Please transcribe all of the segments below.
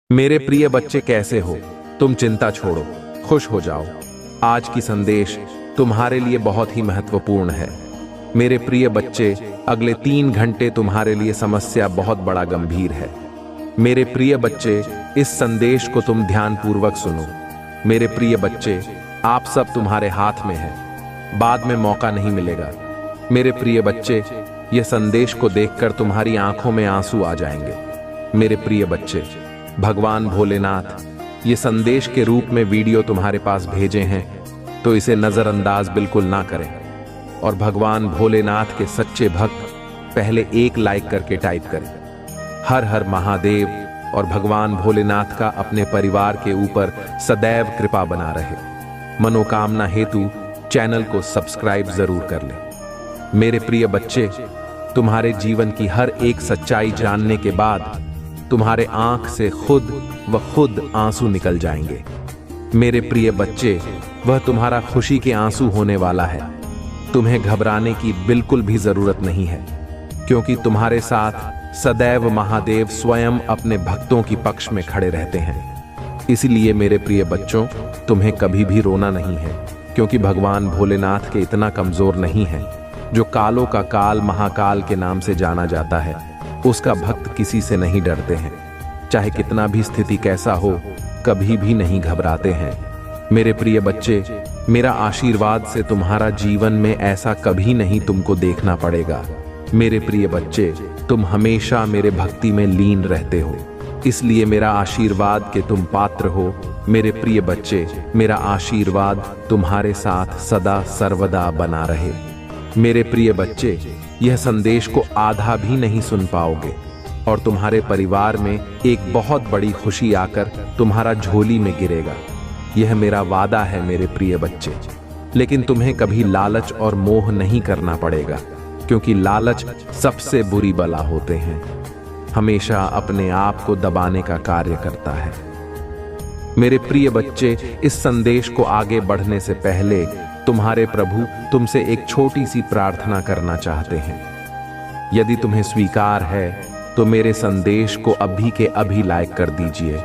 मेरे प्रिय बच्चे, कैसे हो तुम? चिंता छोड़ो, खुश हो जाओ। आज की संदेश तुम्हारे लिए बहुत ही महत्वपूर्ण है। मेरे प्रिय बच्चे, अगले 3 घंटे तुम्हारे लिए समस्या बहुत बड़ा गंभीर है। मेरे प्रिय बच्चे, इस संदेश को तुम ध्यानपूर्वक सुनो। मेरे प्रिय बच्चे, आप सब तुम्हारे हाथ में है, बाद में मौका नहीं मिलेगा। मेरे प्रिय बच्चे, यह संदेश को देखकर तुम्हारी आंखों में आंसू आ जाएंगे। मेरे प्रिय बच्चे, भगवान भोलेनाथ ये संदेश के रूप में वीडियो तुम्हारे पास भेजे हैं, तो इसे नजरअंदाज बिल्कुल ना करें। और भगवान भोलेनाथ के सच्चे भक्त पहले एक लाइक करके टाइप करें, हर हर महादेव। और भगवान भोलेनाथ का अपने परिवार के ऊपर सदैव कृपा बना रहे। मनोकामना हेतु चैनल को सब्सक्राइब जरूर कर लें। मेरे प्रिय बच्चे, तुम्हारे जीवन की हर एक सच्चाई जानने के बाद तुम्हारे आंख से खुद आंसू निकल जाएंगे। मेरे प्रिय बच्चे, वह तुम्हारा खुशी के आंसू होने वाला है। तुम्हें घबराने की बिल्कुल भी जरूरत नहीं है, क्योंकि तुम्हारे साथ सदैव महादेव स्वयं अपने भक्तों की पक्ष में खड़े रहते हैं। इसलिए मेरे प्रिय बच्चों, तुम्हें कभी भी रोना नहीं है, क्योंकि भगवान भोलेनाथ के इतना कमजोर नहीं है। जो कालों का काल महाकाल के नाम से जाना जाता है, उसका भक्त किसी से नहीं डरते हैं। चाहे कितना भी स्थिति कैसा हो, कभी भी नहीं घबराते हैं। मेरे प्रिय बच्चे, मेरा आशीर्वाद से तुम्हारा जीवन में ऐसा कभी नहीं तुमको देखना पड़ेगा। मेरे प्रिय बच्चे, तुम हमेशा मेरे भक्ति में लीन रहते हो, इसलिए मेरा आशीर्वाद के तुम पात्र हो। मेरे प्रिय बच्चे, मेरा आशीर्वाद तुम्हारे साथ सदा सर्वदा बना रहे। मेरे प्रिय बच्चे, यह संदेश को आधा भी नहीं सुन पाओगे और तुम्हारे परिवार में एक बहुत बड़ी खुशी आकर तुम्हारा झोली में गिरेगा। यह मेरा वादा है मेरे प्रिय बच्चे। लेकिन तुम्हें कभी लालच और मोह नहीं करना पड़ेगा, क्योंकि लालच सबसे बुरी बला होते हैं, हमेशा अपने आप को दबाने का कार्य करता है। मेरे प्रिय बच्चे, इस संदेश को आगे बढ़ने से पहले तुम्हारे प्रभु तुमसे एक छोटी सी प्रार्थना करना चाहते हैं। यदि तुम्हें स्वीकार है तो मेरे संदेश को अभी के अभी लाइक कर दीजिए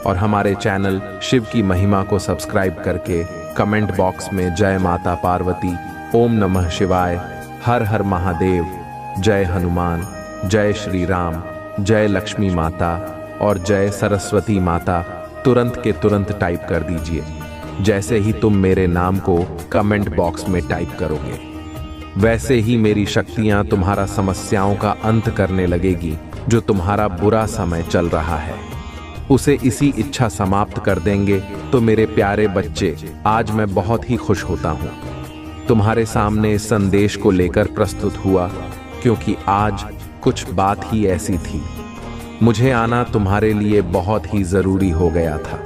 और हमारे चैनल शिव की महिमा को सब्सक्राइब करके कमेंट बॉक्स में जय माता पार्वती, ओम नमः शिवाय, हर हर महादेव, जय हनुमान, जय श्री राम, जय लक्ष्मी माता और जय सरस्वती माता तुरंत के तुरंत टाइप कर दीजिए, जैसे ही तुम मेरे नाम को कमेंट बॉक्स में टाइप करोगे। वैसे ही मेरी शक्तियां तुम्हारा समस्याओं का अंत करने लगेगी। जो तुम्हारा बुरा समय चल रहा है, उसे इसी इच्छा समाप्त कर देंगे। तो मेरे प्यारे बच्चे, आज मैं बहुत ही खुश होता हूँ तुम्हारे सामने इस संदेश को लेकर प्रस्तुत हुआ, क्योंकि आज कुछ बात ही ऐसी थी। मुझे आना तुम्हारे लिए बहुत ही जरूरी हो गया था।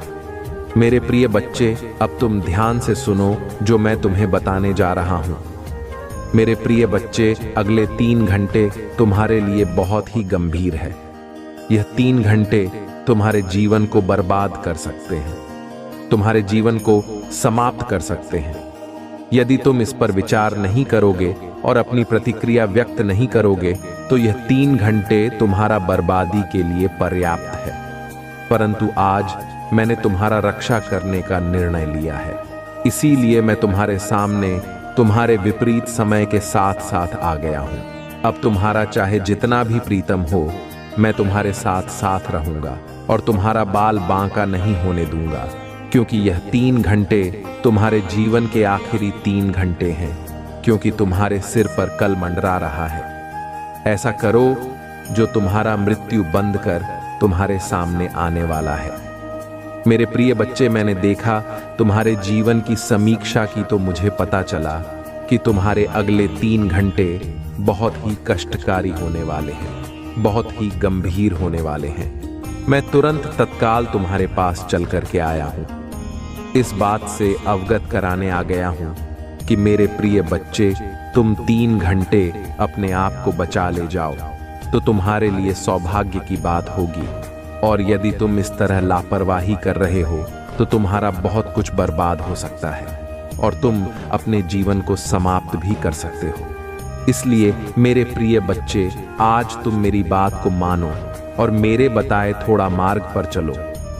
मेरे प्रिय बच्चे, अब तुम ध्यान से सुनो जो मैं तुम्हें बताने जा रहा हूं। मेरे प्रिय बच्चे, अगले 3 घंटे तुम्हारे लिए बहुत ही गंभीर है। यह 3 घंटे तुम्हारे जीवन को बर्बाद कर सकते हैं, तुम्हारे जीवन को समाप्त कर सकते हैं। यदि तुम इस पर विचार नहीं करोगे और अपनी प्रतिक्रिया व्यक्त नहीं करोगे, तो यह 3 घंटे तुम्हारा बर्बादी के लिए पर्याप्त है। परंतु आज मैंने तुम्हारा रक्षा करने का निर्णय लिया है, इसीलिए मैं तुम्हारे सामने तुम्हारे विपरीत समय के साथ साथ आ गया हूं। अब तुम्हारा चाहे जितना भी प्रीतम हो, मैं तुम्हारे साथ साथ रहूंगा और तुम्हारा बाल बांका नहीं होने दूंगा, क्योंकि यह 3 घंटे तुम्हारे जीवन के आखिरी 3 घंटे हैं, क्योंकि तुम्हारे सिर पर कल मंडरा रहा है। ऐसा करो जो तुम्हारा मृत्यु बंद कर तुम्हारे सामने आने वाला है। मेरे प्रिय बच्चे, मैंने देखा तुम्हारे जीवन की समीक्षा की तो मुझे पता चला कि तुम्हारे अगले 3 घंटे बहुत ही कष्टकारी होने वाले हैं, बहुत ही गंभीर होने वाले हैं। मैं तुरंत तत्काल तुम्हारे पास चल करके आया हूं, इस बात से अवगत कराने आ गया हूं कि मेरे प्रिय बच्चे, तुम 3 घंटे अपने आप को बचा ले जाओ तो तुम्हारे लिए सौभाग्य की बात होगी। और यदि तुम इस तरह लापरवाही कर रहे हो तो तुम्हारा बहुत कुछ बर्बाद हो सकता है और तुम अपने जीवन को समाप्त भी कर सकते हो। इसलिए मेरे प्रिय बच्चे, आज तुम मेरी बात को मानो और मेरे बताए थोड़ा मार्ग पर चलो।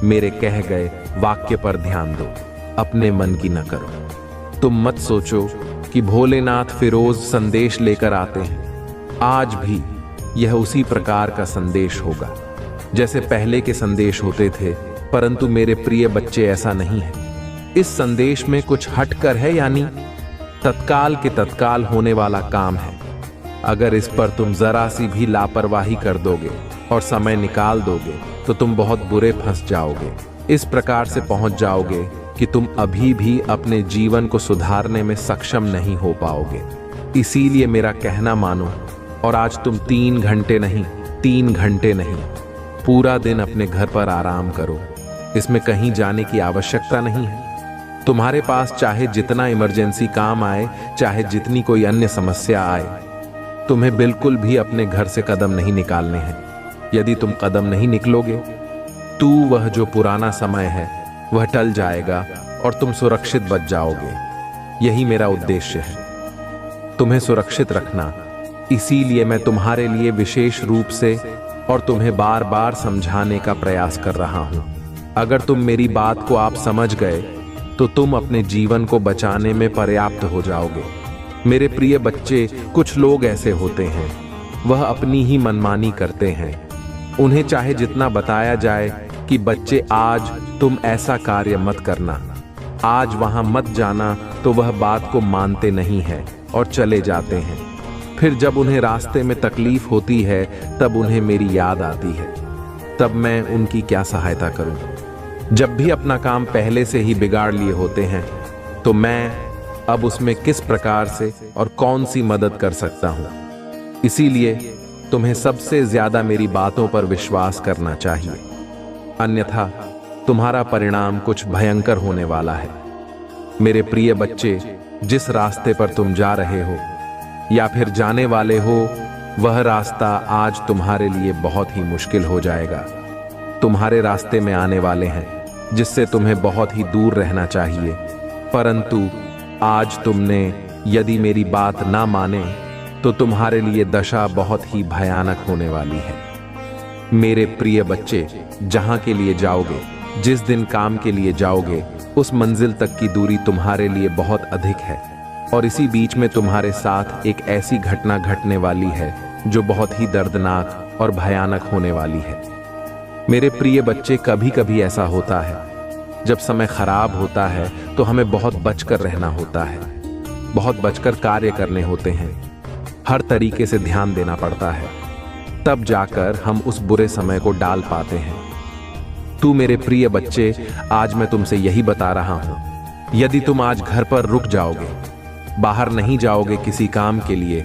मेरे कह गए वाक्य पर ध्यान दो, अपने मन की न करो। तुम मत सोचो कि भोलेनाथ फिरोज संदेश लेकर आते हैं। आज भी यह उसी प्रकार का संदेश होगा जैसे पहले के संदेश होते थे, परंतु मेरे प्रिय बच्चे ऐसा नहीं है। इस संदेश में कुछ हटकर है, यानी तत्काल के तत्काल होने वाला काम है। अगर इस पर तुम जरा सी भी लापरवाही कर दोगे और समय निकाल दोगे तो तुम बहुत बुरे फंस जाओगे। इस प्रकार से पहुंच जाओगे कि तुम अभी भी अपने जीवन को सुधारने में सक्षम नहीं हो पाओगे। इसीलिए मेरा कहना मानो और आज तुम 3 घंटे नहीं, 3 घंटे नहीं, पूरा दिन अपने घर पर आराम करो। इसमें कहीं जाने की आवश्यकता नहीं है। तुम्हारे पास चाहे जितना इमरजेंसी काम आए, चाहे जितनी कोई अन्य समस्या आए, तुम्हें बिल्कुल भी अपने घर से कदम नहीं निकालने हैं। यदि तुम कदम नहीं निकलोगे तो वह जो पुराना समय है वह टल जाएगा और तुम सुरक्षित बच जाओगे। यही मेरा उद्देश्य है, तुम्हें सुरक्षित रखना। इसीलिए मैं तुम्हारे लिए विशेष रूप से और तुम्हें बार बार समझाने का प्रयास कर रहा हूं। अगर तुम मेरी बात को आप समझ गए तो तुम अपने जीवन को बचाने में पर्याप्त हो जाओगे। मेरे प्रिय बच्चे, कुछ लोग ऐसे होते हैं, वह अपनी ही मनमानी करते हैं। उन्हें चाहे जितना बताया जाए कि बच्चे आज तुम ऐसा कार्य मत करना, आज वहां मत जाना, तो वह बात को मानते नहीं है और चले जाते हैं। फिर जब उन्हें रास्ते में तकलीफ होती है तब उन्हें मेरी याद आती है। तब मैं उनकी क्या सहायता करूं? जब भी अपना काम पहले से ही बिगाड़ लिए होते हैं तो मैं अब उसमें किस प्रकार से और कौन सी मदद कर सकता हूं? इसीलिए तुम्हें सबसे ज्यादा मेरी बातों पर विश्वास करना चाहिए, अन्यथा तुम्हारा परिणाम कुछ भयंकर होने वाला है। मेरे प्रिय बच्चे, जिस रास्ते पर तुम जा रहे हो या फिर जाने वाले हो, वह रास्ता आज तुम्हारे लिए बहुत ही मुश्किल हो जाएगा। तुम्हारे रास्ते में आने वाले हैं जिससे तुम्हें बहुत ही दूर रहना चाहिए, परंतु आज तुमने यदि मेरी बात ना माने तो तुम्हारे लिए दशा बहुत ही भयानक होने वाली है। मेरे प्रिय बच्चे, जहां के लिए जाओगे, जिस दिन काम के लिए जाओगे, उस मंजिल तक की दूरी तुम्हारे लिए बहुत अधिक है और इसी बीच में तुम्हारे साथ एक ऐसी घटना घटने वाली है जो बहुत ही दर्दनाक और भयानक होने वाली है। मेरे प्रिय बच्चे, कभी कभी ऐसा होता है जब समय खराब होता है तो हमें बहुत बचकर रहना होता है, बहुत बचकर कार्य करने होते हैं, हर तरीके से ध्यान देना पड़ता है, तब जाकर हम उस बुरे समय को डाल पाते हैं। तू मेरे प्रिय बच्चे, आज मैं तुमसे यही बता रहा हूं, यदि तुम आज घर पर रुक जाओगे, बाहर नहीं जाओगे किसी काम के लिए,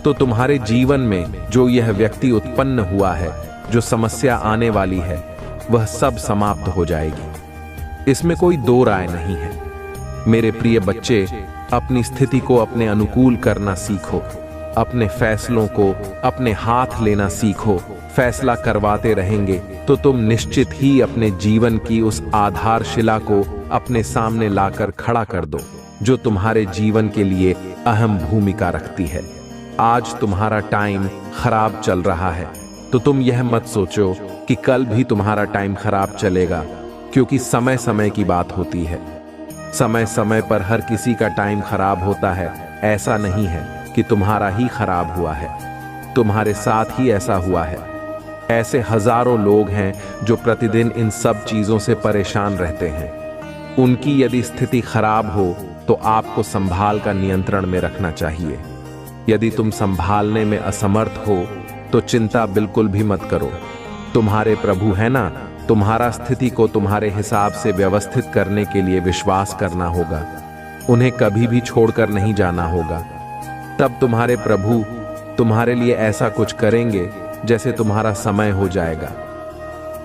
तो तुम्हारे जीवन में जो यह व्यक्ति उत्पन्न हुआ है, जो समस्या आने वाली है, वह सब समाप्त हो जाएगी। इसमें कोई दो राय नहीं है। मेरे प्रिय बच्चे, अपनी स्थिति को अपने अनुकूल करना सीखो, अपने फैसलों को अपने हाथ लेना सीखो। फैसला करवाते रहेंगे तो तुम निश्चित ही अपने जीवन की उस आधारशिला को अपने सामने लाकर खड़ा कर दो जो तुम्हारे जीवन के लिए अहम भूमिका रखती है। आज तुम्हारा टाइम खराब चल रहा है तो तुम यह मत सोचो कि कल भी तुम्हारा टाइम खराब चलेगा, क्योंकि समय समय की बात होती है। समय समय पर हर किसी का टाइम खराब होता है। ऐसा नहीं है कि तुम्हारा ही खराब हुआ है, तुम्हारे साथ ही ऐसा हुआ है। ऐसे हजारों लोग हैं जो प्रतिदिन इन सब चीजों से परेशान रहते हैं। उनकी यदि स्थिति खराब हो तो आपको संभाल का नियंत्रण में रखना चाहिए। यदि तुम संभालने में असमर्थ हो तो चिंता बिल्कुल भी मत करो। तुम्हारे प्रभु है ना, तुम्हारा स्थिति को तुम्हारे हिसाब से व्यवस्थित करने के लिए विश्वास करना होगा, उन्हें कभी भी छोड़कर नहीं जाना होगा। तब तुम्हारे प्रभु तुम्हारे लिए ऐसा कुछ करेंगे जैसे तुम्हारा समय हो जाएगा।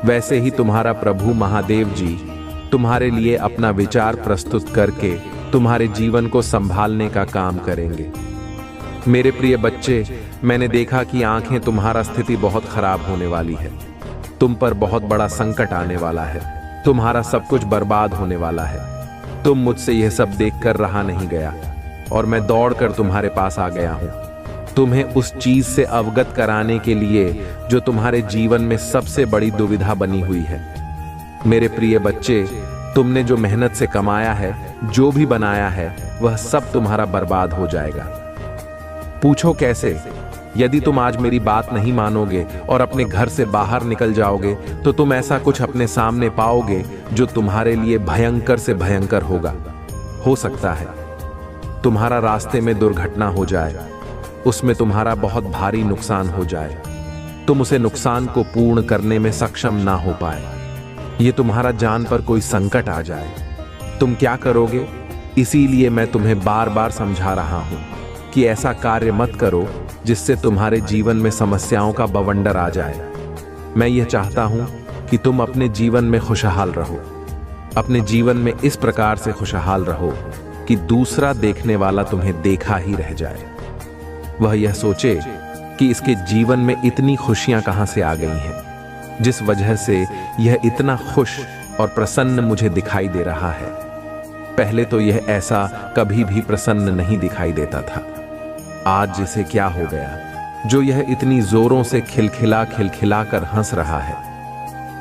वैसे ही तुम्हारा प्रभु महादेव जी तुम्हारे लिए अपना विचार प्रस्तुत करके तुम्हारे जीवन को संभालने का काम करेंगे। मेरे प्रिय बच्चे, मैंने देखा कि आंखें तुम्हारा स्थिति बहुत खराब होने वाली है, तुम पर बहुत बड़ा संकट आने वाला है, तुम्हारा सब कुछ बर्बाद होने वाला है। तुम मुझसे यह सब देखकर रहा नहीं गया और मैं दौड़कर तुम्हारे पास आ गया हूं, तुम्हें उस चीज से अवगत कराने के लिए जो तुम्हारे जीवन में सबसे बड़ी दुविधा बनी हुई है। मेरे प्रिय बच्चे, तुमने जो मेहनत से कमाया है, जो भी बनाया है, वह सब तुम्हारा बर्बाद हो जाएगा। पूछो कैसे? यदि तुम आज मेरी बात नहीं मानोगे और अपने घर से बाहर निकल जाओगे तो तुम ऐसा कुछ अपने सामने पाओगे जो तुम्हारे लिए भयंकर से भयंकर होगा। हो सकता है तुम्हारा रास्ते में दुर्घटना हो जाए, उसमें तुम्हारा बहुत भारी नुकसान हो जाए, तुम उसे नुकसान को पूर्ण करने में सक्षम ना हो पाए, ये तुम्हारा जान पर कोई संकट आ जाए, तुम क्या करोगे? इसीलिए मैं तुम्हें बार बार समझा रहा हूं कि ऐसा कार्य मत करो जिससे तुम्हारे जीवन में समस्याओं का बवंडर आ जाए। मैं यह चाहता हूं कि तुम अपने जीवन में खुशहाल रहो, अपने जीवन में इस प्रकार से खुशहाल रहो कि दूसरा देखने वाला तुम्हें देखा ही रह जाए। वह यह सोचे कि इसके जीवन में इतनी खुशियां कहां से आ गई हैं, जिस वजह से यह इतना खुश और प्रसन्न मुझे दिखाई दे रहा है। पहले तो यह ऐसा कभी भी प्रसन्न नहीं दिखाई देता था। आज जिसे क्या हो गया जो यह इतनी जोरों से खिलखिला खिलखिला कर हंस रहा है?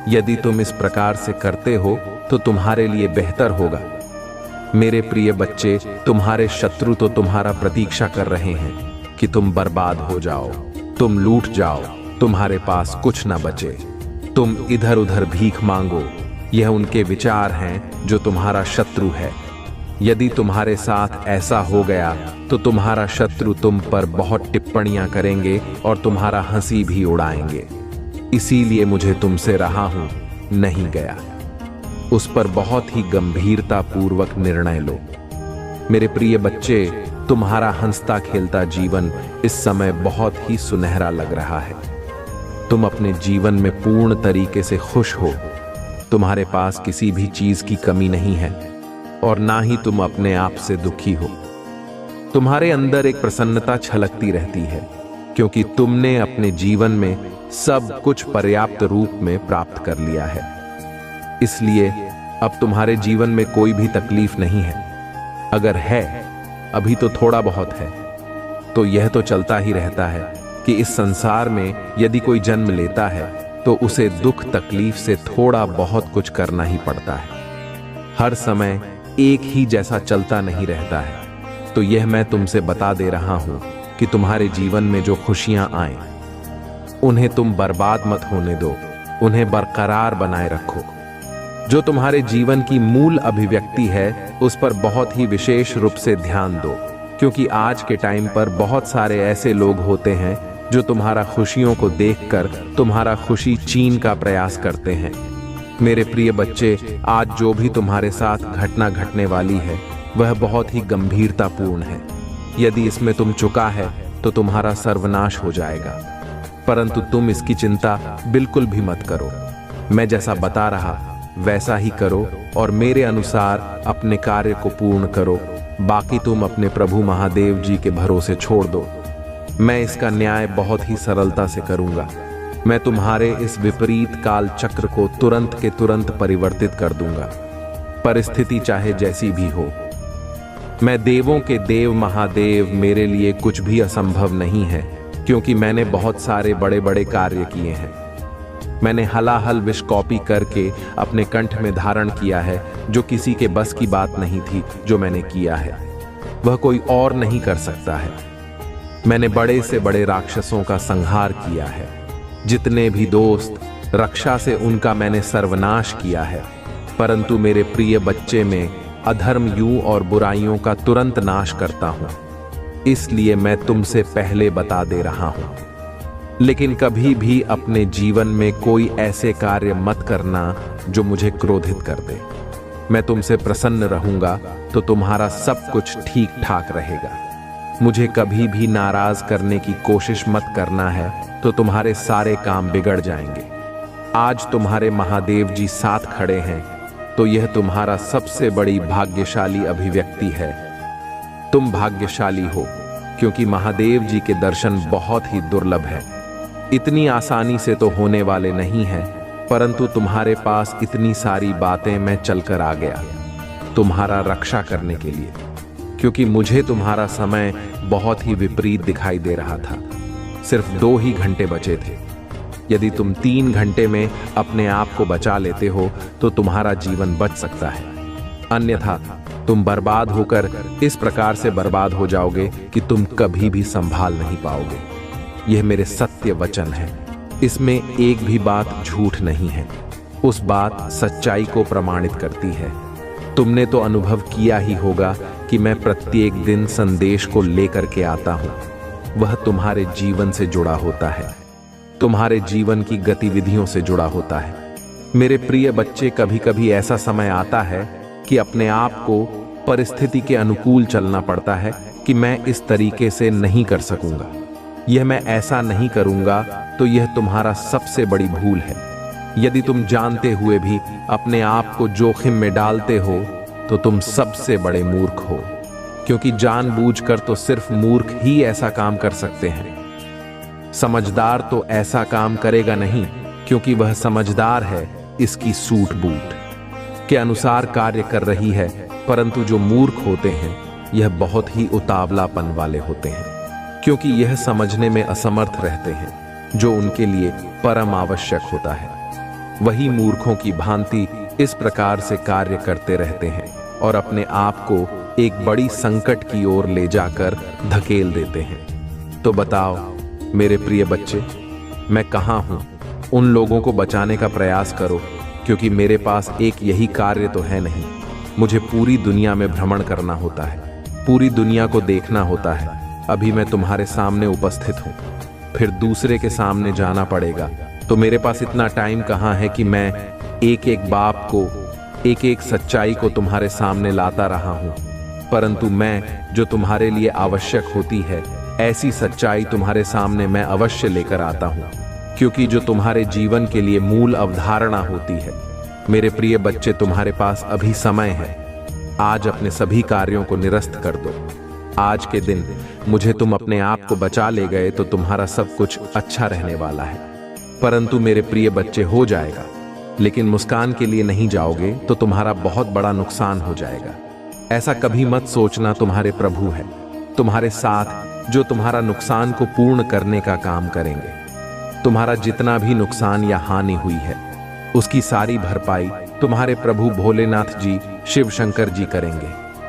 यदि तुम इस प्रकार से करते हो तो तुम्हारे लिए बेहतर होगा। मेरे प्रिय बच्चे, तुम्हारे शत्रु तो तुम्हारा प्रतीक्षा कर रहे हैं कि तुम बर्बाद हो जाओ, तुम लूट जाओ, तुम्हारे पास कुछ ना बचे, तुम इधर उधर भीख मांगो। यह उनके विचार हैं जो तुम्हारा शत्रु है। यदि तुम्हारे साथ ऐसा हो गया तो तुम्हारा शत्रु तुम पर बहुत टिप्पणियां करेंगे और तुम्हारा हंसी भी उड़ाएंगे। इसीलिए मुझे तुमसे रहा हूं नहीं गया। उस पर बहुत ही गंभीरता पूर्वक निर्णय लो। मेरे प्रिय बच्चे, तुम्हारा हंसता खेलता जीवन इस समय बहुत ही सुनहरा लग रहा है। तुम अपने जीवन में पूर्ण तरीके से खुश हो। तुम्हारे पास किसी भी चीज की कमी नहीं है और ना ही तुम अपने आप से दुखी हो। तुम्हारे अंदर एक प्रसन्नता छलकती रहती है क्योंकि तुमने अपने जीवन में सब कुछ पर्याप्त रूप में प्राप्त कर लिया है। इसलिए अब तुम्हारे जीवन में कोई भी तकलीफ नहीं है। अगर है, अभी तो थोड़ा बहुत है, तो यह तो चलता ही रहता है कि इस संसार में यदि कोई जन्म लेता है तो उसे दुख तकलीफ से थोड़ा बहुत कुछ करना ही पड़ता है। हर समय एक ही जैसा चलता नहीं रहता है। तो यह मैं तुमसे बता दे रहा हूं कि तुम्हारे जीवन में जो खुशियां आए उन्हें तुम बर्बाद मत होने दो, उन्हें बरकरार बनाए रखो। जो तुम्हारे जीवन की मूल अभिव्यक्ति है उस पर बहुत ही विशेष रूप से ध्यान दो, क्योंकि आज के टाइम पर बहुत सारे ऐसे लोग होते हैं जो तुम्हारा खुशियों को देखकर तुम्हारा खुशी छीन का प्रयास करते हैं। मेरे प्रिय बच्चे, आज जो भी तुम्हारे साथ घटना घटने वाली है वह बहुत ही गंभीरतापूर्ण है। यदि इसमें तुम चुका है तो तुम्हारा सर्वनाश हो जाएगा, परंतु तुम इसकी चिंता बिल्कुल भी मत करो। मैं जैसा बता रहा वैसा ही करो और मेरे अनुसार अपने कार्य को पूर्ण करो। बाकी तुम अपने प्रभु महादेव जी के भरोसे छोड़ दो। मैं इसका न्याय बहुत ही सरलता से करूंगा। मैं तुम्हारे इस विपरीत काल चक्र को तुरंत के तुरंत परिवर्तित कर दूंगा, परिस्थिति चाहे जैसी भी हो। मैं देवों के देव महादेव, मेरे लिए कुछ भी असंभव नहीं है, क्योंकि मैंने बहुत सारे बड़े बड़े कार्य किए हैं। मैंने हलाहल विष कॉपी करके अपने कंठ में धारण किया है, जो किसी के बस की बात नहीं थी। जो मैंने किया है वह कोई और नहीं कर सकता है। मैंने बड़े से बड़े राक्षसों का संहार किया है। जितने भी दोस्त, रक्षा से उनका मैंने सर्वनाश किया है। परंतु मेरे प्रिय बच्चे, में अधर्म यूं और बुराइयों का तुरंत नाश करता हूं। इसलिए मैं तुमसे पहले बता दे रहा हूं। लेकिन कभी भी अपने जीवन में कोई ऐसे कार्य मत करना जो मुझे क्रोधित कर दे। मैं तुमसे प्रसन्न रहूंगा तो तुम्हारा सब कुछ ठीक ठाक रहेगा। मुझे कभी भी नाराज करने की कोशिश मत करना है तो तुम्हारे सारे काम बिगड़ जाएंगे। आज तुम्हारे महादेव जी साथ खड़े हैं तो यह तुम्हारा सबसे बड़ी भाग्यशाली अभिव्यक्ति है। तुम भाग्यशाली हो क्योंकि महादेव जी के दर्शन बहुत ही दुर्लभ है। इतनी आसानी से तो होने वाले नहीं हैं, परंतु तुम्हारे पास इतनी सारी बातें मैं चलकर आ गया तुम्हारा रक्षा करने के लिए, क्योंकि मुझे तुम्हारा समय बहुत ही विपरीत दिखाई दे रहा था। सिर्फ 2 ही घंटे बचे थे। यदि तुम 3 घंटे में अपने आप को बचा लेते हो तो तुम्हारा जीवन बच सकता है, अन्यथा तुम बर्बाद होकर इस प्रकार से बर्बाद हो जाओगे कि तुम कभी भी संभाल नहीं पाओगे। यह मेरे सत्य वचन है, इसमें एक भी बात झूठ नहीं है। उस बात सच्चाई को प्रमाणित करती है। तुमने तो अनुभव किया ही होगा कि मैं प्रत्येक दिन संदेश को लेकर के आता हूं। वह तुम्हारे जीवन से जुड़ा होता है, तुम्हारे जीवन की गतिविधियों से जुड़ा होता है। मेरे प्रिय बच्चे, कभी कभी ऐसा समय आता है कि अपने आप को परिस्थिति के अनुकूल चलना पड़ता है कि मैं इस तरीके से नहीं कर सकूंगा, यह मैं ऐसा नहीं करूंगा, तो यह तुम्हारा सबसे बड़ी भूल है। यदि तुम जानते हुए भी अपने आप को जोखिम में डालते हो तो तुम सबसे बड़े मूर्ख हो, क्योंकि जानबूझकर तो सिर्फ मूर्ख ही ऐसा काम कर सकते हैं। समझदार तो ऐसा काम करेगा नहीं, क्योंकि वह समझदार है, इसकी सूट बूट के अनुसार कार्य कर रही है। परंतु जो मूर्ख होते हैं यह बहुत ही उतावलापन वाले होते हैं, क्योंकि यह समझने में असमर्थ रहते हैं जो उनके लिए परम आवश्यक होता है। वही मूर्खों की भांति इस प्रकार से कार्य करते रहते हैं और अपने आप को एक बड़ी संकट की ओर ले जाकर धकेल देते हैं। तो बताओ मेरे प्रिय बच्चे, मैं कहाँ हूँ? उन लोगों को बचाने का प्रयास करो, क्योंकि मेरे पास एक यही कार्य तो है नहीं। मुझे पूरी दुनिया में भ्रमण करना होता है, पूरी दुनिया को देखना होता है। अभी मैं तुम्हारे सामने उपस्थित हूँ, फिर दूसरे के सामने जाना पड़ेगा, तो मेरे पास इतना टाइम कहाँ है कि मैं एक एक बाप को, एक एक सच्चाई को तुम्हारे सामने लाता रहा हूँ। परंतु मैं जो तुम्हारे लिए आवश्यक होती है, ऐसी सच्चाई तुम्हारे सामने मैं अवश्य लेकर आता हूँ, क्योंकि जो तुम्हारे जीवन के लिए मूल अवधारणा होती है। मेरे प्रिय बच्चे, तुम्हारे पास अभी समय है। आज अपने सभी कार्यों को निरस्त कर दो। आज के दिन मुझे तुम अपने आप को बचा ले गए तो तुम्हारा सब कुछ अच्छा रहने वाला है। परंतु मेरे प्रिय बच्चे, हो जाएगा, लेकिन मुस्कान के लिए नहीं जाओगे तो तुम्हारा बहुत बड़ा नुकसान हो जाएगा। ऐसा कभी मत सोचना। तुम्हारे प्रभु है तुम्हारे साथ, जो तुम्हारा नुकसान को पूर्ण करने का काम करेंगे। तुम्हारा जितना भी नुकसान या हानि हुई है, उसकी सारी भरपाई तुम्हारे प्रभु भोलेनाथ जी, शिव शंकर जी करेंगे।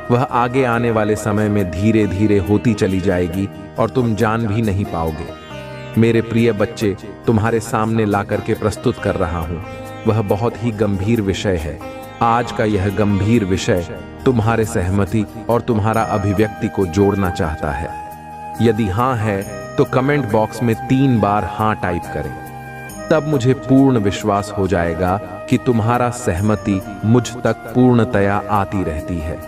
वह आगे आने वाले समय में धीरे धीरे होती चली जाएगी और तुम जान भी नहीं पाओगे। मेरे प्रिय बच्चे, तुम्हारे सामने लाकर के प्रस्तुत कर रहा हूं, वह बहुत ही गंभीर विषय है। आज का यह गंभीर विषय तुम्हारे सहमति और तुम्हारा अभिव्यक्ति को जोड़ना चाहता है। यदि हाँ है तो कमेंट बॉक्स में 3 बार हाँ टाइप करें, तब मुझे पूर्ण विश्वास हो जाएगा कि तुम्हारा सहमति मुझ तक पूर्णतया आती रहती है।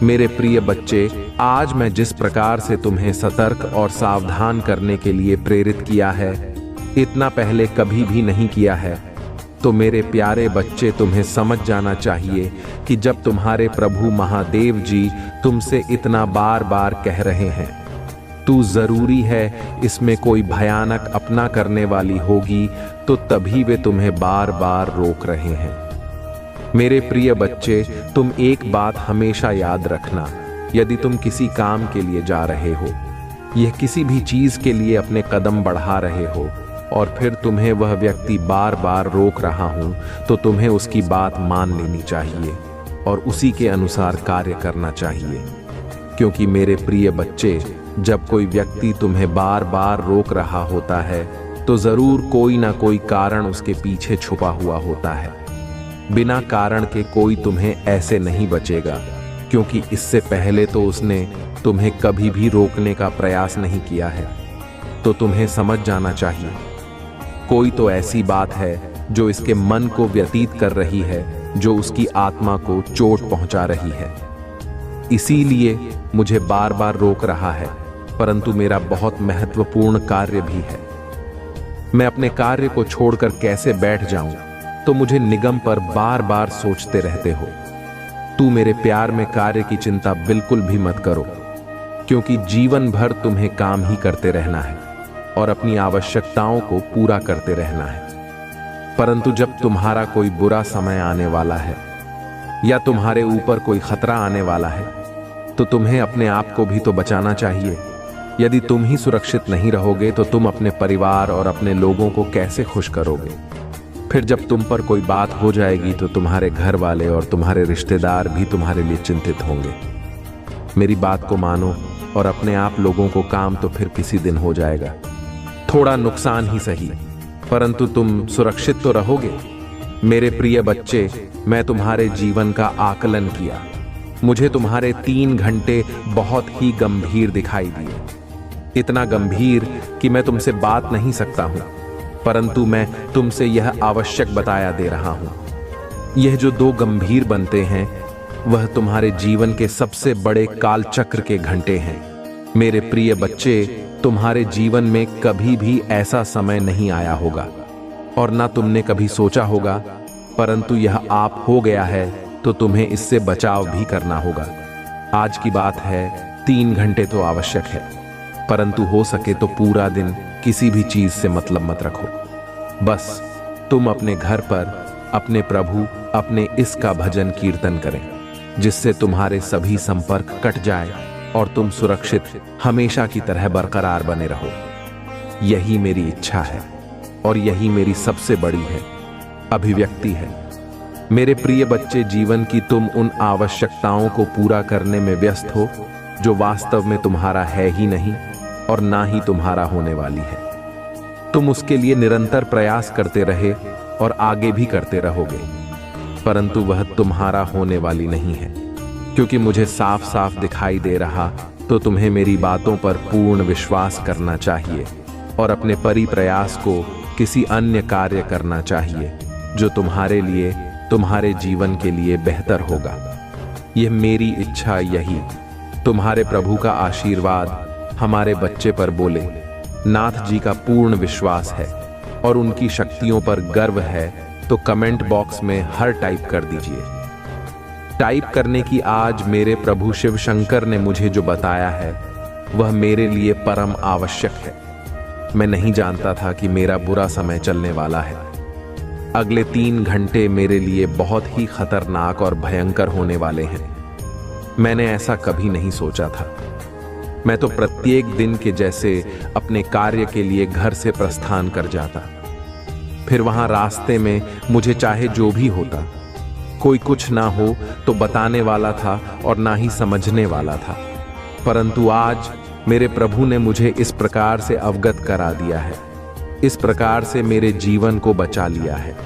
मेरे प्रिय बच्चे, आज मैं जिस प्रकार से तुम्हें सतर्क और सावधान करने के लिए प्रेरित किया है, इतना पहले कभी भी नहीं किया है। तो मेरे प्यारे बच्चे, तुम्हें समझ जाना चाहिए कि जब तुम्हारे प्रभु महादेव जी तुमसे इतना बार बार कह रहे हैं, तू जरूरी है इसमें कोई भयानक अपना करने वाली होगी, तो तभी वे तुम्हें बार बार रोक रहे हैं। मेरे प्रिय बच्चे, तुम एक बात हमेशा याद रखना, यदि तुम किसी काम के लिए जा रहे हो, यह किसी भी चीज के लिए अपने कदम बढ़ा रहे हो और फिर तुम्हें वह व्यक्ति बार बार रोक रहा हूं, तो तुम्हें उसकी बात मान लेनी चाहिए और उसी के अनुसार कार्य करना चाहिए। क्योंकि मेरे प्रिय बच्चे, जब कोई व्यक्ति तुम्हें बार बार रोक रहा होता है तो जरूर कोई ना कोई कारण उसके पीछे छुपा हुआ होता है। बिना कारण के कोई तुम्हें ऐसे नहीं बचेगा, क्योंकि इससे पहले तो उसने तुम्हें कभी भी रोकने का प्रयास नहीं किया है। तो तुम्हें समझ जाना चाहिए, कोई तो ऐसी बात है जो इसके मन को व्यतीत कर रही है, जो उसकी आत्मा को चोट पहुंचा रही है। इसीलिए मुझे बार बार रोक रहा है, परंतु मेरा बहुत महत्वपूर्ण कार्य भी है। मैं अपने कार्य को छोड़कर कैसे बैठ जाऊं, तो मुझे निगम पर बार बार सोचते रहते हो। तू मेरे प्यार में कार्य की चिंता बिल्कुल भी मत करो, क्योंकि जीवन भर तुम्हें काम ही करते रहना है और अपनी आवश्यकताओं को पूरा करते रहना है। परंतु जब तुम्हारा कोई बुरा समय आने वाला है या तुम्हारे ऊपर कोई खतरा आने वाला है, तो तुम्हें अपने आप को भी तो बचाना चाहिए। यदि तुम ही सुरक्षित नहीं रहोगे तो तुम अपने परिवार और अपने लोगों को कैसे खुश करोगे? फिर जब तुम पर कोई बात हो जाएगी तो तुम्हारे घर वाले और तुम्हारे रिश्तेदार भी तुम्हारे लिए चिंतित होंगे। मेरी बात को मानो और अपने आप लोगों को काम तो फिर किसी दिन हो जाएगा। थोड़ा नुकसान ही सही, परंतु तुम सुरक्षित तो रहोगे। मेरे प्रिय बच्चे, मैं तुम्हारे जीवन का आकलन किया। मुझे तुम्हारे 3 घंटे बहुत ही गंभीर दिखाई दिए, इतना गंभीर कि मैं तुमसे बात नहीं सकता हूं, परंतु मैं तुमसे यह आवश्यक बताया दे रहा हूं। यह जो 2 गंभीर बनते हैं वह तुम्हारे जीवन के सबसे बड़े कालचक्र के घंटे हैं। मेरे प्रिय बच्चे, तुम्हारे जीवन में कभी भी ऐसा समय नहीं आया होगा और ना तुमने कभी सोचा होगा, परंतु यह आप हो गया है तो तुम्हें इससे बचाव भी करना होगा। आज की बात है, 3 घंटे तो आवश्यक है, परंतु हो सके तो पूरा दिन किसी भी चीज से मतलब मत रखो। बस तुम अपने घर पर अपने प्रभु, अपने इसका भजन कीर्तन करें, जिससे तुम्हारे सभी संपर्क कट जाए और तुम सुरक्षित हमेशा की तरह बरकरार बने रहो। यही मेरी इच्छा है और यही मेरी सबसे बड़ी है अभिव्यक्ति है। मेरे प्रिय बच्चे, जीवन की तुम उन आवश्यकताओं को पूरा करने में व्यस्त हो जो वास्तव में तुम्हारा है ही नहीं और ना ही तुम्हारा होने वाली है। तुम उसके लिए निरंतर प्रयास करते रहे और आगे भी करते रहोगे, परंतु वह तुम्हारा होने वाली नहीं है, क्योंकि मुझे साफ साफ दिखाई दे रहा तो तुम्हें मेरी बातों पर पूर्ण विश्वास करना चाहिए और अपने परिप्रयास को किसी अन्य कार्य करना चाहिए जो तुम्हारे लिए, तुम्हारे जीवन के लिए बेहतर होगा। यह मेरी इच्छा, यही तुम्हारे प्रभु का आशीर्वाद हमारे बच्चे पर बोले। नाथ जी का पूर्ण विश्वास है और उनकी शक्तियों पर गर्व है, तो कमेंट बॉक्स में हर टाइप कर दीजिए। टाइप करने की आज मेरे प्रभु शिव शंकर ने मुझे जो बताया है वह मेरे लिए परम आवश्यक है। मैं नहीं जानता था कि मेरा बुरा समय चलने वाला है। अगले 3 घंटे मेरे लिए बहुत ही खतरनाक और भयंकर होने वाले हैं। मैंने ऐसा कभी नहीं सोचा था। मैं तो प्रत्येक दिन के जैसे अपने कार्य के लिए घर से प्रस्थान कर जाता, फिर वहां रास्ते में मुझे चाहे जो भी होता, कोई कुछ ना हो तो बताने वाला था और ना ही समझने वाला था, परंतु आज मेरे प्रभु ने मुझे इस प्रकार से अवगत करा दिया है, इस प्रकार से मेरे जीवन को बचा लिया है,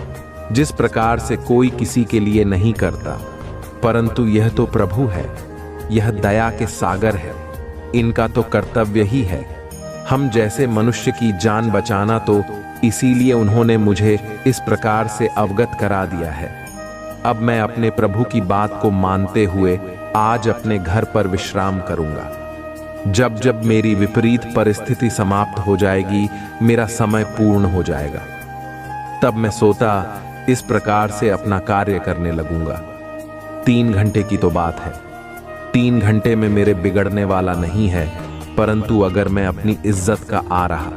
जिस प्रकार से कोई किसी के लिए नहीं करता, परंतु यह तो प्रभु है, यह दया के सागर है, इनका तो कर्तव्य ही है हम जैसे मनुष्य की जान बचाना, तो इसीलिए उन्होंने मुझे इस प्रकार से अवगत करा दिया है। अब मैं अपने प्रभु की बात को मानते हुए आज अपने घर पर विश्राम करूंगा। जब जब मेरी विपरीत परिस्थिति समाप्त हो जाएगी, मेरा समय पूर्ण हो जाएगा, तब मैं सोता इस प्रकार से अपना कार्य करने लगूंगा। 3 घंटे की तो बात है, 3 घंटे में मेरे बिगड़ने वाला नहीं है, परंतु अगर मैं अपनी इज्जत का आ रहा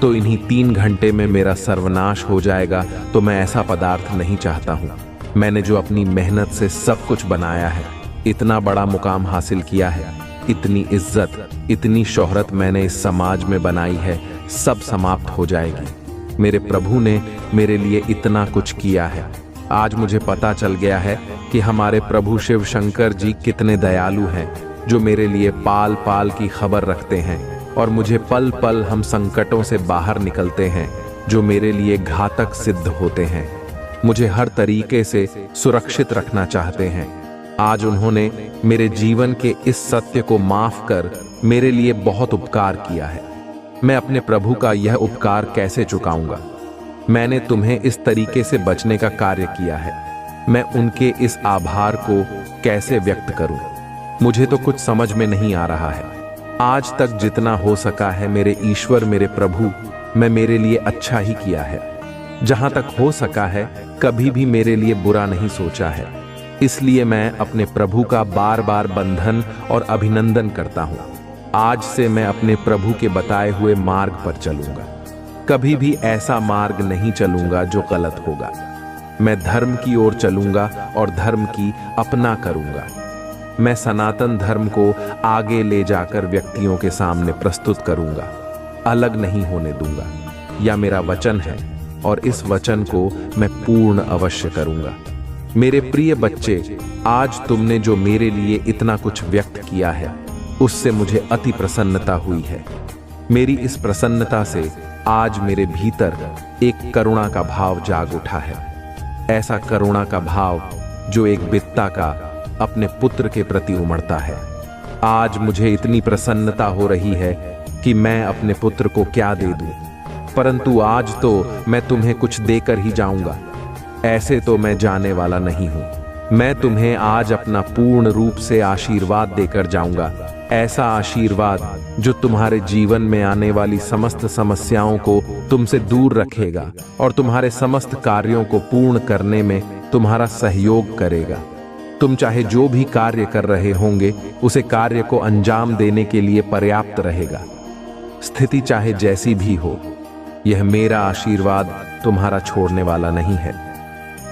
तो इन्हीं 3 घंटे में मेरा सर्वनाश हो जाएगा। तो मैं ऐसा पदार्थ नहीं चाहता हूं। मैंने जो अपनी मेहनत से सब कुछ बनाया है, इतना बड़ा मुकाम हासिल किया है, इतनी इज्जत, इतनी शोहरत मैंने इस समाज में बनाई है, सब समाप्त हो जाएगी। मेरे प्रभु ने मेरे लिए इतना कुछ किया है। आज मुझे पता चल गया है कि हमारे प्रभु शिव शंकर जी कितने दयालु हैं, जो मेरे लिए पाल पाल की खबर रखते हैं और मुझे पल पल हम संकटों से बाहर निकलते हैं जो मेरे लिए घातक सिद्ध होते हैं। मुझे हर तरीके से सुरक्षित रखना चाहते हैं। आज उन्होंने मेरे जीवन के इस सत्य को माफ कर मेरे लिए बहुत उपकार किया है। मैं अपने प्रभु का यह उपकार कैसे चुकाऊंगा? मैंने तुम्हें इस तरीके से बचने का कार्य किया है, मैं उनके इस आभार को कैसे व्यक्त करूं? मुझे तो कुछ समझ में नहीं आ रहा है। आज तक जितना हो सका है मेरे ईश्वर, मेरे प्रभु, मैं मेरे लिए अच्छा ही किया है। जहां तक हो सका है कभी भी मेरे लिए बुरा नहीं सोचा है। इसलिए मैं अपने प्रभु का बार बार बंधन और अभिनंदन करता हूं। आज से मैं अपने प्रभु के बताए हुए मार्ग पर चलूंगा। कभी भी ऐसा मार्ग नहीं चलूंगा जो गलत होगा। मैं धर्म की ओर चलूंगा और धर्म की अपना करूंगा। मैं सनातन धर्म को आगे ले जाकर व्यक्तियों के सामने प्रस्तुत करूंगा, अलग नहीं होने दूंगा। यह मेरा वचन है और इस वचन को मैं पूर्ण अवश्य करूंगा। मेरे प्रिय बच्चे, आज तुमने जो मेरे लिए इतना कुछ व्यक्त किया है, उससे मुझे अति प्रसन्नता हुई है। मेरी इस प्रसन्नता से आज मेरे भीतर एक करुणा का भाव जाग उठा है। ऐसा करुणा का भाव जो एक पिता का अपने पुत्र के प्रति उमड़ता है। आज मुझे इतनी प्रसन्नता हो रही है कि मैं अपने पुत्र को क्या दे दूं, परंतु आज तो मैं तुम्हें कुछ देकर ही जाऊंगा। ऐसे तो मैं जाने वाला नहीं हूं। मैं तुम्हें आज अपना पूर्ण रूप से आशीर्वाद देकर जाऊंगा, ऐसा आशीर्वाद जो तुम्हारे जीवन में आने वाली समस्त समस्याओं को तुमसे दूर रखेगा और तुम्हारे समस्त कार्यों को पूर्ण करने में तुम्हारा सहयोग करेगा। तुम चाहे जो भी कार्य कर रहे होंगे, उसे कार्य को अंजाम देने के लिए पर्याप्त रहेगा। स्थिति चाहे जैसी भी हो, यह मेरा आशीर्वाद तुम्हारा छोड़ने वाला नहीं है।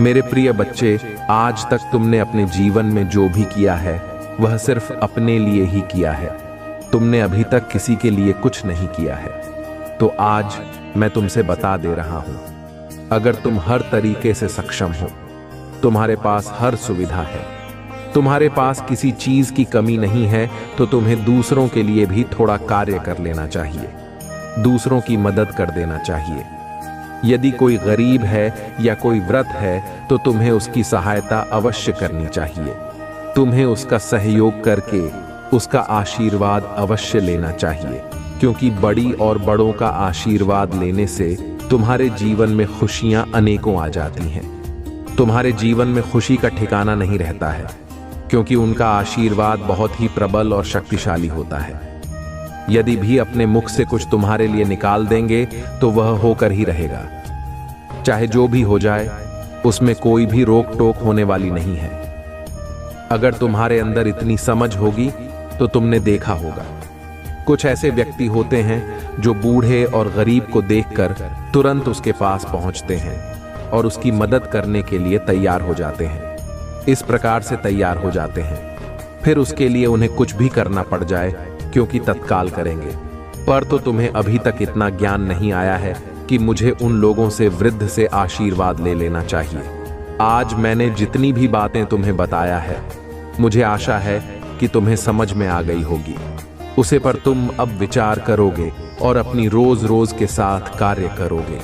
मेरे प्रिय बच्चे, आज तक तुमने अपने जीवन में जो भी किया है वह सिर्फ अपने लिए ही किया है। तुमने अभी तक किसी के लिए कुछ नहीं किया है। तो आज मैं तुमसे बता दे रहा हूं, अगर तुम हर तरीके से सक्षम हो, तुम्हारे पास हर सुविधा है, तुम्हारे पास किसी चीज की कमी नहीं है, तो तुम्हें दूसरों के लिए भी थोड़ा कार्य कर लेना चाहिए, दूसरों की मदद कर देना चाहिए। यदि कोई गरीब है या कोई व्रत है, तो तुम्हें उसकी सहायता अवश्य करनी चाहिए। तुम्हें उसका सहयोग करके उसका आशीर्वाद अवश्य लेना चाहिए, क्योंकि बड़ी और बड़ों का आशीर्वाद लेने से तुम्हारे जीवन में खुशियां अनेकों आ जाती हैं। तुम्हारे जीवन में खुशी का ठिकाना नहीं रहता है, क्योंकि उनका आशीर्वाद बहुत ही प्रबल और शक्तिशाली होता है। यदि भी अपने मुख से कुछ तुम्हारे लिए निकाल देंगे तो वह होकर ही रहेगा। चाहे जो भी हो जाए, उसमें कोई भी रोक टोक होने वाली नहीं है। अगर तुम्हारे अंदर इतनी समझ होगी तो तुमने देखा होगा, कुछ ऐसे व्यक्ति होते हैं जो बूढ़े और गरीब को देखकर तुरंत उसके पास पहुंचते हैं और उसकी मदद करने के लिए तैयार हो जाते हैं। इस प्रकार से तैयार हो जाते हैं, फिर उसके लिए उन्हें कुछ भी करना पड़ जाए, क्योंकि तत्काल करेंगे। पर तो तुम्हें अभी तक इतना ज्ञान नहीं आया है कि मुझे उन लोगों से वृद्ध से आशीर्वाद ले लेना चाहिए। आज मैंने जितनी भी बातें तुम्हें बताया है, मुझे आशा है कि तुम्हें समझ में आ गई होगी। उसे पर तुम अब विचार करोगे और अपनी रोज रोज के साथ कार्य करोगे।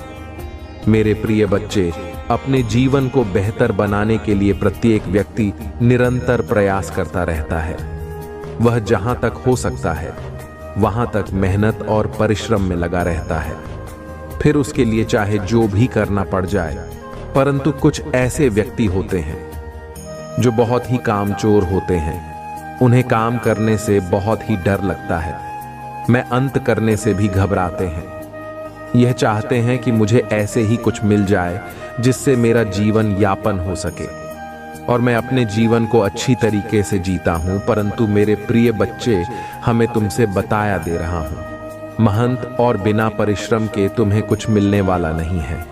मेरे प्रिय बच्चे, अपने जीवन को बेहतर बनाने के लिए प्रत्येक व्यक्ति निरंतर प्रयास करता रहता है। वह जहां तक हो सकता है वहां तक मेहनत और परिश्रम में लगा रहता है, फिर उसके लिए चाहे जो भी करना पड़ जाए। परंतु कुछ ऐसे व्यक्ति होते हैं जो बहुत ही कामचोर होते हैं। उन्हें काम करने से बहुत ही डर लगता है, मैं अंत करने से भी घबराते हैं। यह चाहते हैं कि मुझे ऐसे ही कुछ मिल जाए जिससे मेरा जीवन यापन हो सके और मैं अपने जीवन को अच्छी तरीके से जीता हूं। परंतु मेरे प्रिय बच्चे, हमें तुमसे बताया दे रहा हूं, महंत और बिना परिश्रम के तुम्हें कुछ मिलने वाला नहीं है।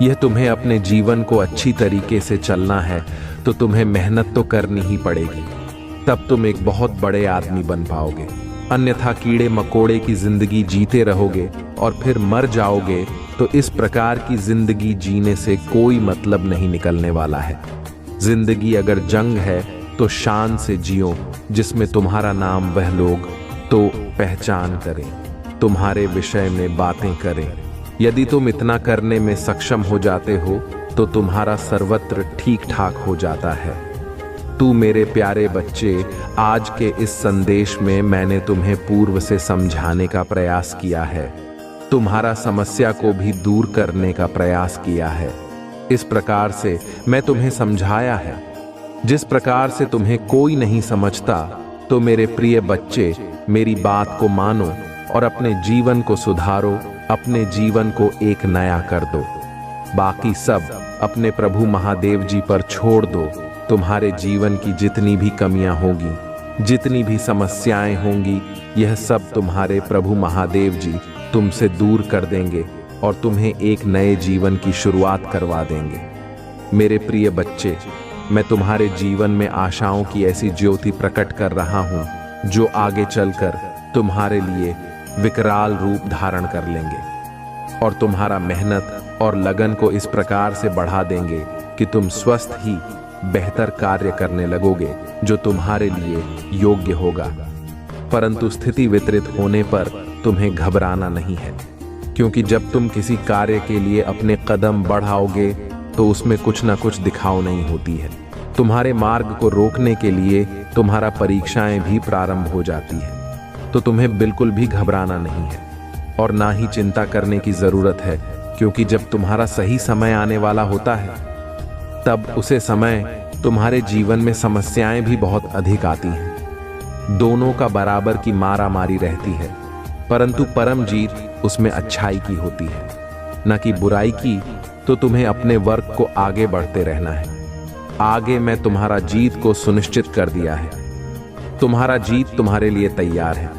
यह तुम्हें अपने जीवन को अच्छी तरीके से चलना है तो तुम्हें मेहनत तो करनी ही पड़ेगी, तब तुम एक बहुत बड़े आदमी बन पाओगे। अन्यथा कीड़े मकोड़े की जिंदगी जीते रहोगे और फिर मर जाओगे, तो इस प्रकार की जिंदगी जीने से कोई मतलब नहीं निकलने वाला है। जिंदगी अगर जंग है तो शान से जियो, जिसमें तुम्हारा नाम वह लोग तो पहचान करें, तुम्हारे विषय में बातें करें। यदि तुम इतना करने में सक्षम हो जाते हो तो तुम्हारा सर्वत्र ठीक ठाक हो जाता है। तू मेरे प्यारे बच्चे, आज के इस संदेश में मैंने तुम्हें पूर्व से समझाने का प्रयास किया है, तुम्हारा समस्या को भी दूर करने का प्रयास किया है। इस प्रकार से मैं तुम्हें समझाया है जिस प्रकार से तुम्हें कोई नहीं समझता। तो मेरे प्रिय बच्चे, मेरी बात को मानो और अपने जीवन को सुधारो, अपने जीवन को एक नया कर दो। बाकी सब अपने प्रभु महादेव जी पर छोड़ दो। तुम्हारे जीवन की जितनी भी कमियां होगी, जितनी भी समस्याएं होंगी, यह सब तुम्हारे प्रभु महादेव जी तुमसे दूर कर देंगे और तुम्हें एक नए जीवन की शुरुआत करवा देंगे। मेरे प्रिय बच्चे, मैं तुम्हारे जीवन में आशाओं की ऐसी ज्योति प्रकट कर रहा हूं जो आगे चलकर तुम्हारे लिए विकराल रूप धारण कर लेंगे और तुम्हारा मेहनत और लगन को इस प्रकार से बढ़ा देंगे कि तुम स्वस्थ ही बेहतर कार्य करने लगोगे जो तुम्हारे लिए योग्य होगा। परंतु स्थिति वितरित होने पर तुम्हें घबराना नहीं है, क्योंकि जब तुम किसी कार्य के लिए अपने कदम बढ़ाओगे तो उसमें कुछ ना कुछ दिखाव नहीं होती है। तुम्हारे मार्ग को रोकने के लिए तुम्हारा परीक्षाएं भी प्रारंभ हो जाती है, तो तुम्हें बिल्कुल भी घबराना नहीं है और ना ही चिंता करने की जरूरत है, क्योंकि जब तुम्हारा सही समय आने वाला होता है तब उसे समय तुम्हारे जीवन में समस्याएं भी बहुत अधिक आती हैं। दोनों का बराबर की मारामारी रहती है, परंतु परम जीत उसमें अच्छाई की होती है, न कि बुराई की। तो तुम्हें अपने वर्क को आगे बढ़ते रहना है। आगे मैं तुम्हारा जीत को सुनिश्चित कर दिया है। तुम्हारा जीत तुम्हारे लिए तैयार है,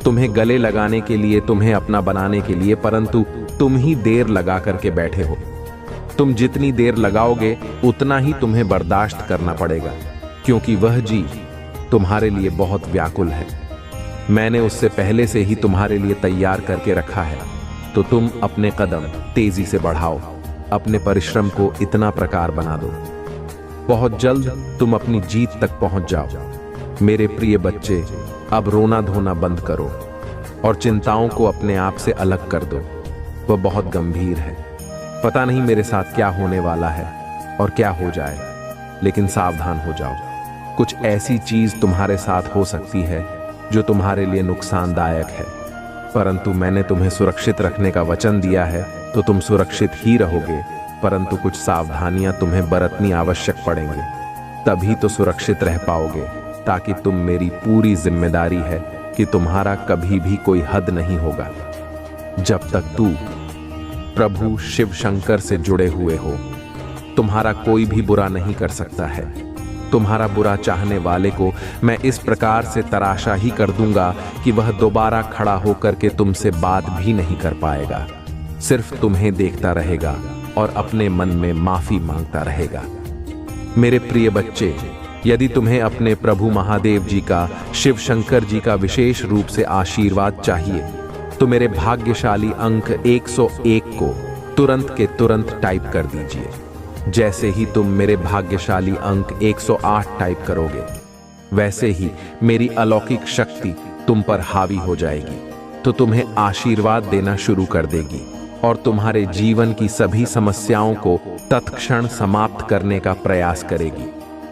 तुम्हें गले लगाने के लिए, तुम्हें अपना बनाने के लिए, परंतु तुम ही देर लगा करके बैठे हो। तुम जितनी देर लगाओगे उतना ही तुम्हें बर्दाश्त करना पड़ेगा, क्योंकि वह जीत तुम्हारे लिए बहुत व्याकुल है। मैंने उससे पहले से ही तुम्हारे लिए तैयार करके रखा है, तो तुम अपने कदम तेजी से बढ़ाओ, अपने परिश्रम को इतना प्रकार बना दो, बहुत जल्द तुम अपनी जीत तक पहुंच जाओ। मेरे प्रिय बच्चे, अब रोना धोना बंद करो और चिंताओं को अपने आप से अलग कर दो। वह बहुत गंभीर है। पता नहीं मेरे साथ क्या होने वाला है और क्या हो जाए, लेकिन सावधान हो जाओ। कुछ ऐसी चीज तुम्हारे साथ हो सकती है जो तुम्हारे लिए नुकसानदायक है, परंतु मैंने तुम्हें सुरक्षित रखने का वचन दिया है, तो तुम सुरक्षित ही रहोगे। परंतु कुछ सावधानियां तुम्हें बरतनी आवश्यक पड़ेंगी, तभी तो सुरक्षित रह पाओगे, ताकि तुम, मेरी पूरी जिम्मेदारी है कि तुम्हारा कभी भी कोई हद नहीं होगा। जब तक तू प्रभु शिव शंकर से जुड़े हुए हो, तुम्हारा कोई भी बुरा नहीं कर सकता है। तुम्हारा बुरा चाहने वाले को मैं इस प्रकार से तराशा ही कर दूंगा कि वह दोबारा खड़ा होकर के तुमसे बात भी नहीं कर पाएगा, सिर्फ तुम्हें देखता रहेगा और अपने मन में माफी मांगता रहेगा। मेरे प्रिय बच्चे, यदि तुम्हें अपने प्रभु महादेव जी का, शिव शंकर जी का विशेष रूप से आशीर्वाद चाहिए, तो मेरे भाग्यशाली अंक 101 को तुरंत के तुरंत टाइप कर दीजिए। जैसे ही तुम मेरे भाग्यशाली अंक 108 टाइप करोगे, वैसे ही मेरी अलौकिक शक्ति तुम पर हावी हो जाएगी, तो तुम्हें आशीर्वाद देना शुरू कर देगी और तुम्हारे जीवन की सभी समस्याओं को तत्क्षण समाप्त करने का प्रयास करेगी।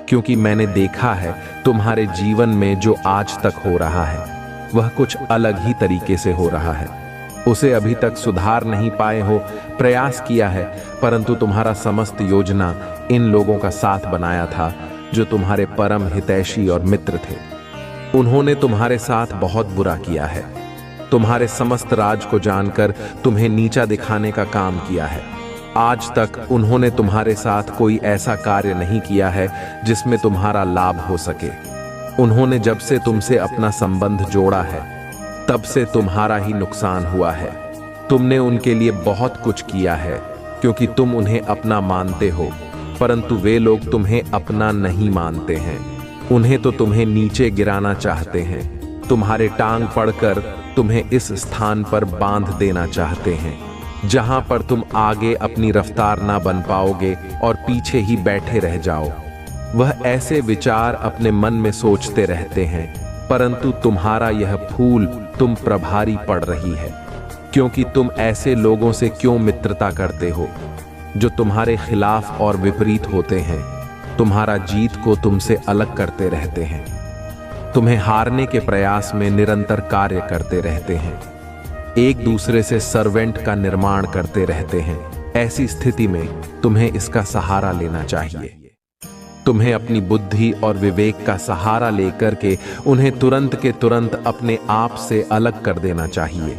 क्योंकि मैंने देखा है तुम्हारे जीवन में जो आज तक हो रहा है वह कुछ अलग ही तरीके से हो रहा है। उसे अभी तक सुधार नहीं पाए हो, प्रयास किया है, परंतु तुम्हारा समस्त योजना इन लोगों का साथ बनाया था जो तुम्हारे परम हितैषी और मित्र थे। उन्होंने तुम्हारे साथ बहुत बुरा किया है, तुम्हारे समस्त राज को जानकर तुम्हें नीचा दिखाने का काम किया है। आज तक उन्होंने तुम्हारे साथ कोई ऐसा कार्य नहीं किया है जिसमें तुम्हारा लाभ हो सके। उन्होंने जब से तुमसे अपना संबंध जोड़ा है, तब से तुम्हारा ही नुकसान हुआ है। तुमने उनके लिए बहुत कुछ किया है, क्योंकि तुम उन्हें अपना मानते हो, परंतु वे लोग तुम्हें अपना नहीं मानते हैं। उन्हें तो तुम्हें नीचे गिराना चाहते हैं, तुम्हारे टांग पड़कर तुम्हें इस स्थान पर बांध देना चाहते हैं जहां पर तुम आगे अपनी रफ्तार ना बन पाओगे और पीछे ही बैठे रह जाओ। वह ऐसे विचार अपने मन में सोचते रहते हैं, परंतु तुम्हारा यह फूल तुम प्रभारी पड़ रही है, क्योंकि तुम ऐसे लोगों से क्यों मित्रता करते हो जो तुम्हारे खिलाफ और विपरीत होते हैं, तुम्हारा जीत को तुमसे अलग करते रहते हैं, तुम्हें हारने के प्रयास में निरंतर कार्य करते रहते हैं, एक दूसरे से सर्वेंट का निर्माण करते रहते हैं। ऐसी स्थिति में तुम्हें इसका सहारा लेना चाहिए। तुम्हें अपनी बुद्धि और विवेक का सहारा लेकर के उन्हें तुरंत के तुरंत अपने आप से अलग कर देना चाहिए।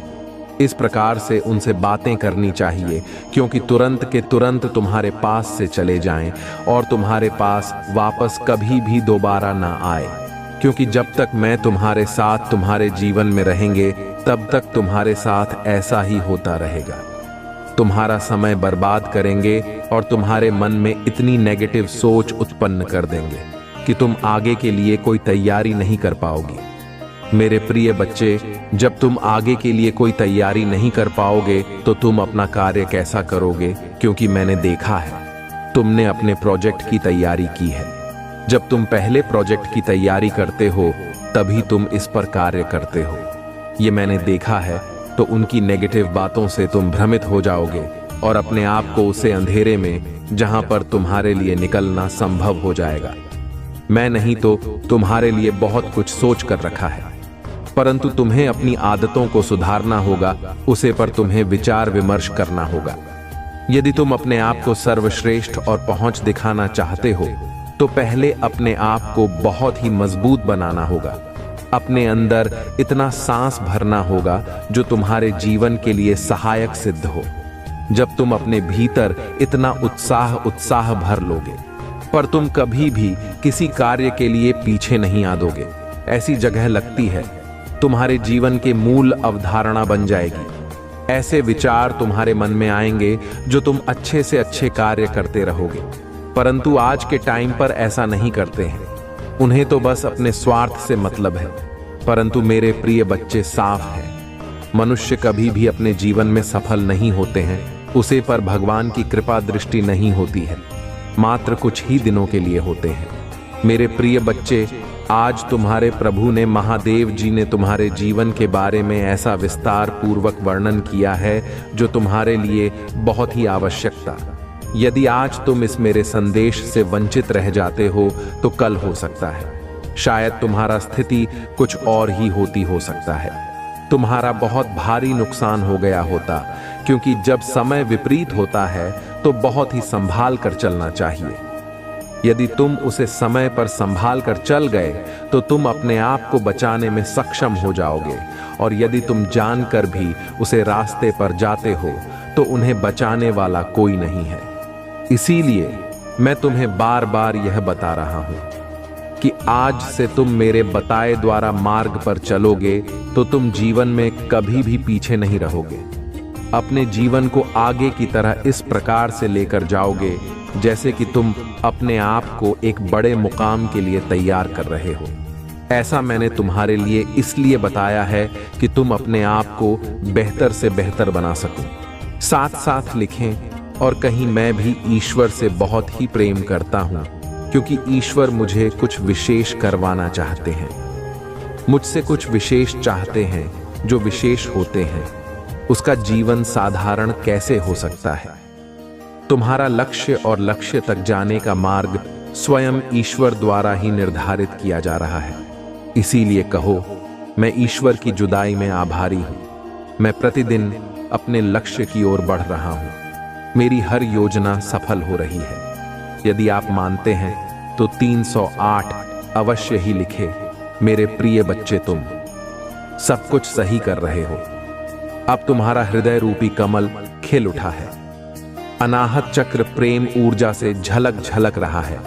इस प्रकार से उनसे बातें करनी चाहिए, क्योंकि तुरंत के तुरंत तुम्हारे पास से चले जाएं और तुम्हारे पास वापस कभी भी दोबारा ना आए। क्योंकि जब तक मैं तुम्हारे साथ तुम्हारे जीवन में रहेंगे, तब तक तुम्हारे साथ ऐसा ही होता रहेगा। तुम्हारा समय बर्बाद करेंगे और तुम्हारे मन में इतनी नेगेटिव सोच उत्पन्न कर देंगे कि तुम आगे के लिए कोई तैयारी नहीं कर पाओगी। मेरे प्रिय बच्चे, जब तुम आगे के लिए कोई तैयारी नहीं कर पाओगे तो तुम अपना कार्य कैसा करोगे? क्योंकि मैंने देखा है तुमने अपने प्रोजेक्ट की तैयारी की है। जब तुम पहले प्रोजेक्ट की तैयारी करते हो तभी तुम इस पर कार्य करते हो। ये मैंने देखा है। तो उनकी नेगेटिव बातों से तुम भ्रमित हो जाओगे और अपने आप को उसे अंधेरे में जहां पर तुम्हारे लिए निकलना संभव हो जाएगा। मैं नहीं तो तुम्हारे लिए बहुत कुछ सोच कर रखा है, परंतु तुम्हें अपनी आदतों को सुधारना होगा, उसे पर तुम्हें विचार विमर्श करना होगा। यदि तुम अपने आप को सर्वश्रेष्ठ और पहुंच दिखाना चाहते हो तो पहले अपने आप को बहुत ही मजबूत बनाना होगा। अपने अंदर इतना सांस भरना होगा जो तुम्हारे जीवन के लिए सहायक सिद्ध हो। जब तुम अपने भीतर इतना उत्साह भर लोगे पर तुम कभी भी किसी कार्य के लिए पीछे नहीं आदोगे, ऐसी जगह लगती है तुम्हारे जीवन के मूल अवधारणा बन जाएगी। ऐसे विचार तुम्हारे मन में आएंगे जो तुम अच्छे से अच्छे कार्य करते रहोगे, परंतु आज के टाइम पर ऐसा नहीं करते हैं। उन्हें तो बस अपने स्वार्थ से मतलब है। परंतु मेरे प्रिय बच्चे, साफ है मनुष्य कभी भी अपने जीवन में सफल नहीं होते हैं, उसे पर भगवान की कृपा दृष्टि नहीं होती है, मात्र कुछ ही दिनों के लिए होते हैं। मेरे प्रिय बच्चे, आज तुम्हारे प्रभु ने, महादेव जी ने तुम्हारे जीवन के बारे में ऐसा विस्तार पूर्वक वर्णन किया है जो तुम्हारे लिए बहुत ही आवश्यक था। यदि आज तुम इस मेरे संदेश से वंचित रह जाते हो तो कल हो सकता है शायद तुम्हारा स्थिति कुछ और ही होती हो सकता है। तुम्हारा बहुत भारी नुकसान हो गया होता, क्योंकि जब समय विपरीत होता है तो बहुत ही संभाल कर चलना चाहिए। यदि तुम उसे समय पर संभाल कर चल गए तो तुम अपने आप को बचाने में सक्षम हो जाओगे, और यदि तुम जानकर भी उसे रास्ते पर जाते हो तो उन्हें बचाने वाला कोई नहीं है। इसीलिए मैं तुम्हें बार बार यह बता रहा हूं कि आज से तुम मेरे बताए द्वारा मार्ग पर चलोगे तो तुम जीवन में कभी भी पीछे नहीं रहोगे। अपने जीवन को आगे की तरह इस प्रकार से लेकर जाओगे जैसे कि तुम अपने आप को एक बड़े मुकाम के लिए तैयार कर रहे हो। ऐसा मैंने तुम्हारे लिए इसलिए बताया है कि तुम अपने आप को बेहतर से बेहतर बना सको। साथ साथ लिखें, और कहीं मैं भी ईश्वर से बहुत ही प्रेम करता हूं, क्योंकि ईश्वर मुझे कुछ विशेष करवाना चाहते हैं। मुझसे कुछ विशेष चाहते हैं जो विशेष होते हैं। उसका जीवन साधारण कैसे हो सकता है? तुम्हारा लक्ष्य और लक्ष्य तक जाने का मार्ग स्वयं ईश्वर द्वारा ही निर्धारित किया जा रहा है। इसीलिए कहो, मैं ईश्वर की जुदाई में आभारी हूं। मैं प्रतिदिन अपने लक्ष्य की ओर बढ़ रहा हूं। मेरी हर योजना सफल हो रही है। यदि आप मानते हैं तो 308 अवश्य ही लिखे। मेरे प्रिय बच्चे, तुम सब कुछ सही कर रहे हो। अब तुम्हारा हृदय रूपी कमल खिल उठा है। अनाहत चक्र प्रेम ऊर्जा से झलक झलक रहा है।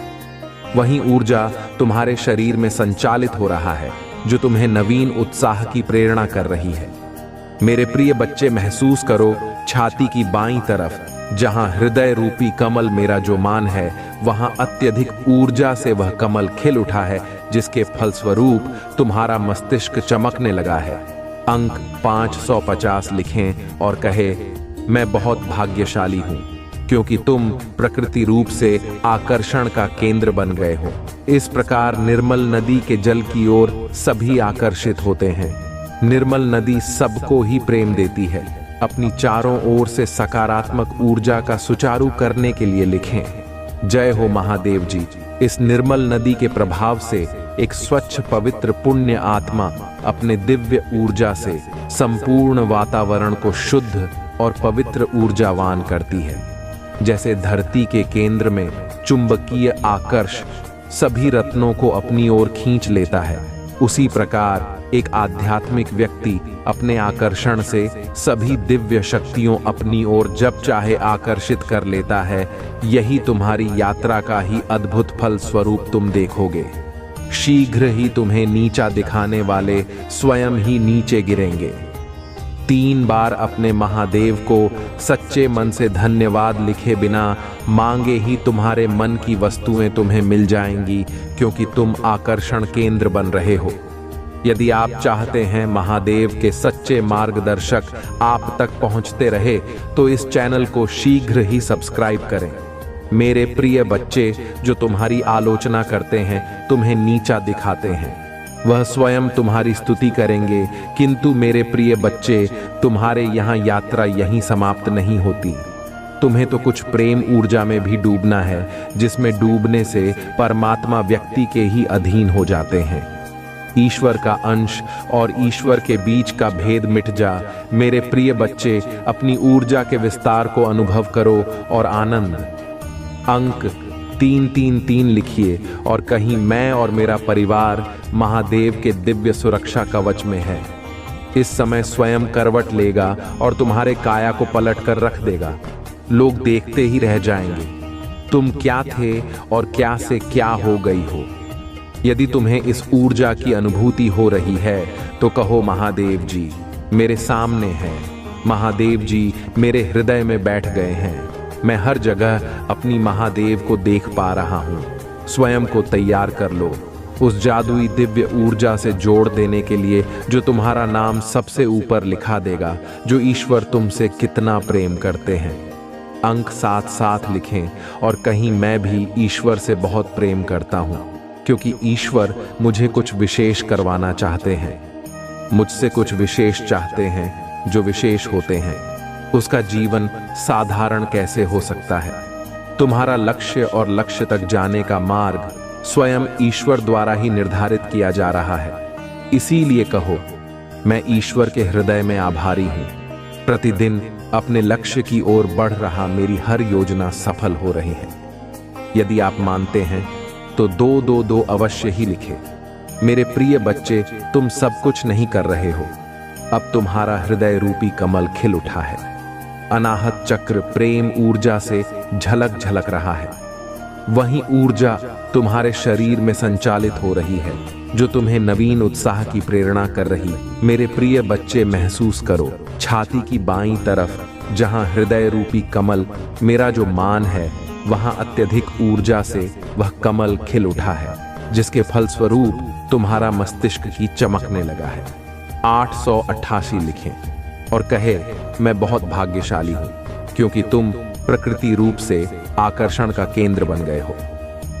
वही ऊर्जा तुम्हारे शरीर में संचालित हो रहा है जो तुम्हें नवीन उत्साह की प्रेरणा कर रही है। मेरे प्रिय बच्चे, महसूस करो छाती की बाईं तरफ, जहां हृदय रूपी कमल मेरा जो मान है, वहां अत्यधिक ऊर्जा से वह कमल खिल उठा है, जिसके फलस्वरूप तुम्हारा मस्तिष्क चमकने लगा है। अंक 550 लिखें और कहे, मैं बहुत भाग्यशाली हूं, क्योंकि तुम प्रकृति रूप से आकर्षण का केंद्र बन गए हो। इस प्रकार निर्मल नदी के जल की ओर सभी आकर्षित होते हैं। निर्मल नदी सबको ही प्रेम देती है। अपनी चारों ओर से सकारात्मक ऊर्जा का सुचारू करने के लिए लिखें, जय हो महादेव जी। इस निर्मल नदी के प्रभाव से एक स्वच्छ पवित्र पुण्य आत्मा अपने दिव्य ऊर्जा से संपूर्ण वातावरण को शुद्ध और पवित्र ऊर्जावान करती है। जैसे धरती के केंद्र में चुंबकीय आकर्ष सभी रत्नों को अपनी ओर खींच लेता है, उसी प्रकार एक आध्यात्मिक व्यक्ति अपने आकर्षण से सभी दिव्य शक्तियों अपनी ओर जब चाहे आकर्षित कर लेता है। यही तुम्हारी यात्रा का ही अद्भुत फल स्वरूप तुम देखोगे। शीघ्र ही तुम्हें नीचा दिखाने वाले स्वयं ही नीचे गिरेंगे। 3 बार अपने महादेव को सच्चे मन से धन्यवाद लिखे बिना मांगे ही तुम्हारे मन की वस्तुएं तुम्हें मिल जाएंगी, क्योंकि तुम आकर्षण केंद्र बन रहे हो। यदि आप चाहते हैं महादेव के सच्चे मार्गदर्शक आप तक पहुंचते रहे, तो इस चैनल को शीघ्र ही सब्सक्राइब करें। मेरे प्रिय बच्चे, जो तुम्हारी आलोचना करते हैं, तुम्हें नीचा दिखाते हैं, वह स्वयं तुम्हारी स्तुति करेंगे। किंतु मेरे प्रिय बच्चे, तुम्हारे यहाँ यात्रा यहीं समाप्त नहीं होती। तुम्हें तो कुछ प्रेम ऊर्जा में भी डूबना है, जिसमें डूबने से परमात्मा व्यक्ति के ही अधीन हो जाते हैं। ईश्वर का अंश और ईश्वर के बीच का भेद मिट जा। मेरे प्रिय बच्चे, अपनी ऊर्जा के विस्तार को अनुभव करो और आनंद। अंक 333 लिखिए और कहीं मैं और मेरा परिवार महादेव के दिव्य सुरक्षा कवच में है। इस समय स्वयं करवट लेगा और तुम्हारे काया को पलट कर रख देगा। लोग देखते ही रह जाएंगे तुम क्या थे और क्या से क्या हो गई हो। यदि तुम्हें इस ऊर्जा की अनुभूति हो रही है तो कहो, महादेव जी मेरे सामने हैं, महादेव जी मेरे हृदय में बैठ गए हैं। मैं हर जगह अपनी महादेव को देख पा रहा हूँ। स्वयं को तैयार कर लो उस जादुई दिव्य ऊर्जा से जोड़ देने के लिए, जो तुम्हारा नाम सबसे ऊपर लिखा देगा, जो ईश्वर तुमसे कितना प्रेम करते हैं। अंक 7-7 लिखें और कहीं मैं भी ईश्वर से बहुत प्रेम करता हूँ, क्योंकि ईश्वर मुझे कुछ विशेष करवाना चाहते हैं। मुझसे कुछ विशेष चाहते हैं, जो विशेष होते हैं। उसका जीवन साधारण कैसे हो सकता है? तुम्हारा लक्ष्य और लक्ष्य तक जाने का मार्ग स्वयं ईश्वर द्वारा ही निर्धारित किया जा रहा है। इसीलिए कहो, मैं ईश्वर के हृदय में आभारी हूँ। प्रतिदिन अपने लक्ष्य की ओर बढ़ रहा मेरी हर योजना सफल हो रही है। यदि आप मानते हैं तो 222 अवश्य ही लिखे। मेरे प्रिय बच्चे, तुम सब कुछ नहीं कर रहे हो। अब तुम्हारा हृदय रूपी कमल खिल उठा है। अनाहत चक्र प्रेम ऊर्जा से झलक झलक रहा है। वही ऊर्जा तुम्हारे शरीर में संचालित हो रही है, जो तुम्हें नवीन उत्साह की प्रेरणा कर रही। मेरे प्रिय बच्चे, महसूस करो छाती की बाईं तरफ, जहां हृदय रूपी कमल मेरा जो मान है, वहां अत्यधिक ऊर्जा से वह कमल खिल उठा है, जिसके फलस्वरूप तुम्हारा मस्तिष्क की चमकने लगा है। 888 लिखें और कहे, मैं बहुत भाग्यशाली हूं, क्योंकि तुम प्रकृति रूप से आकर्षण का केंद्र बन गए हो।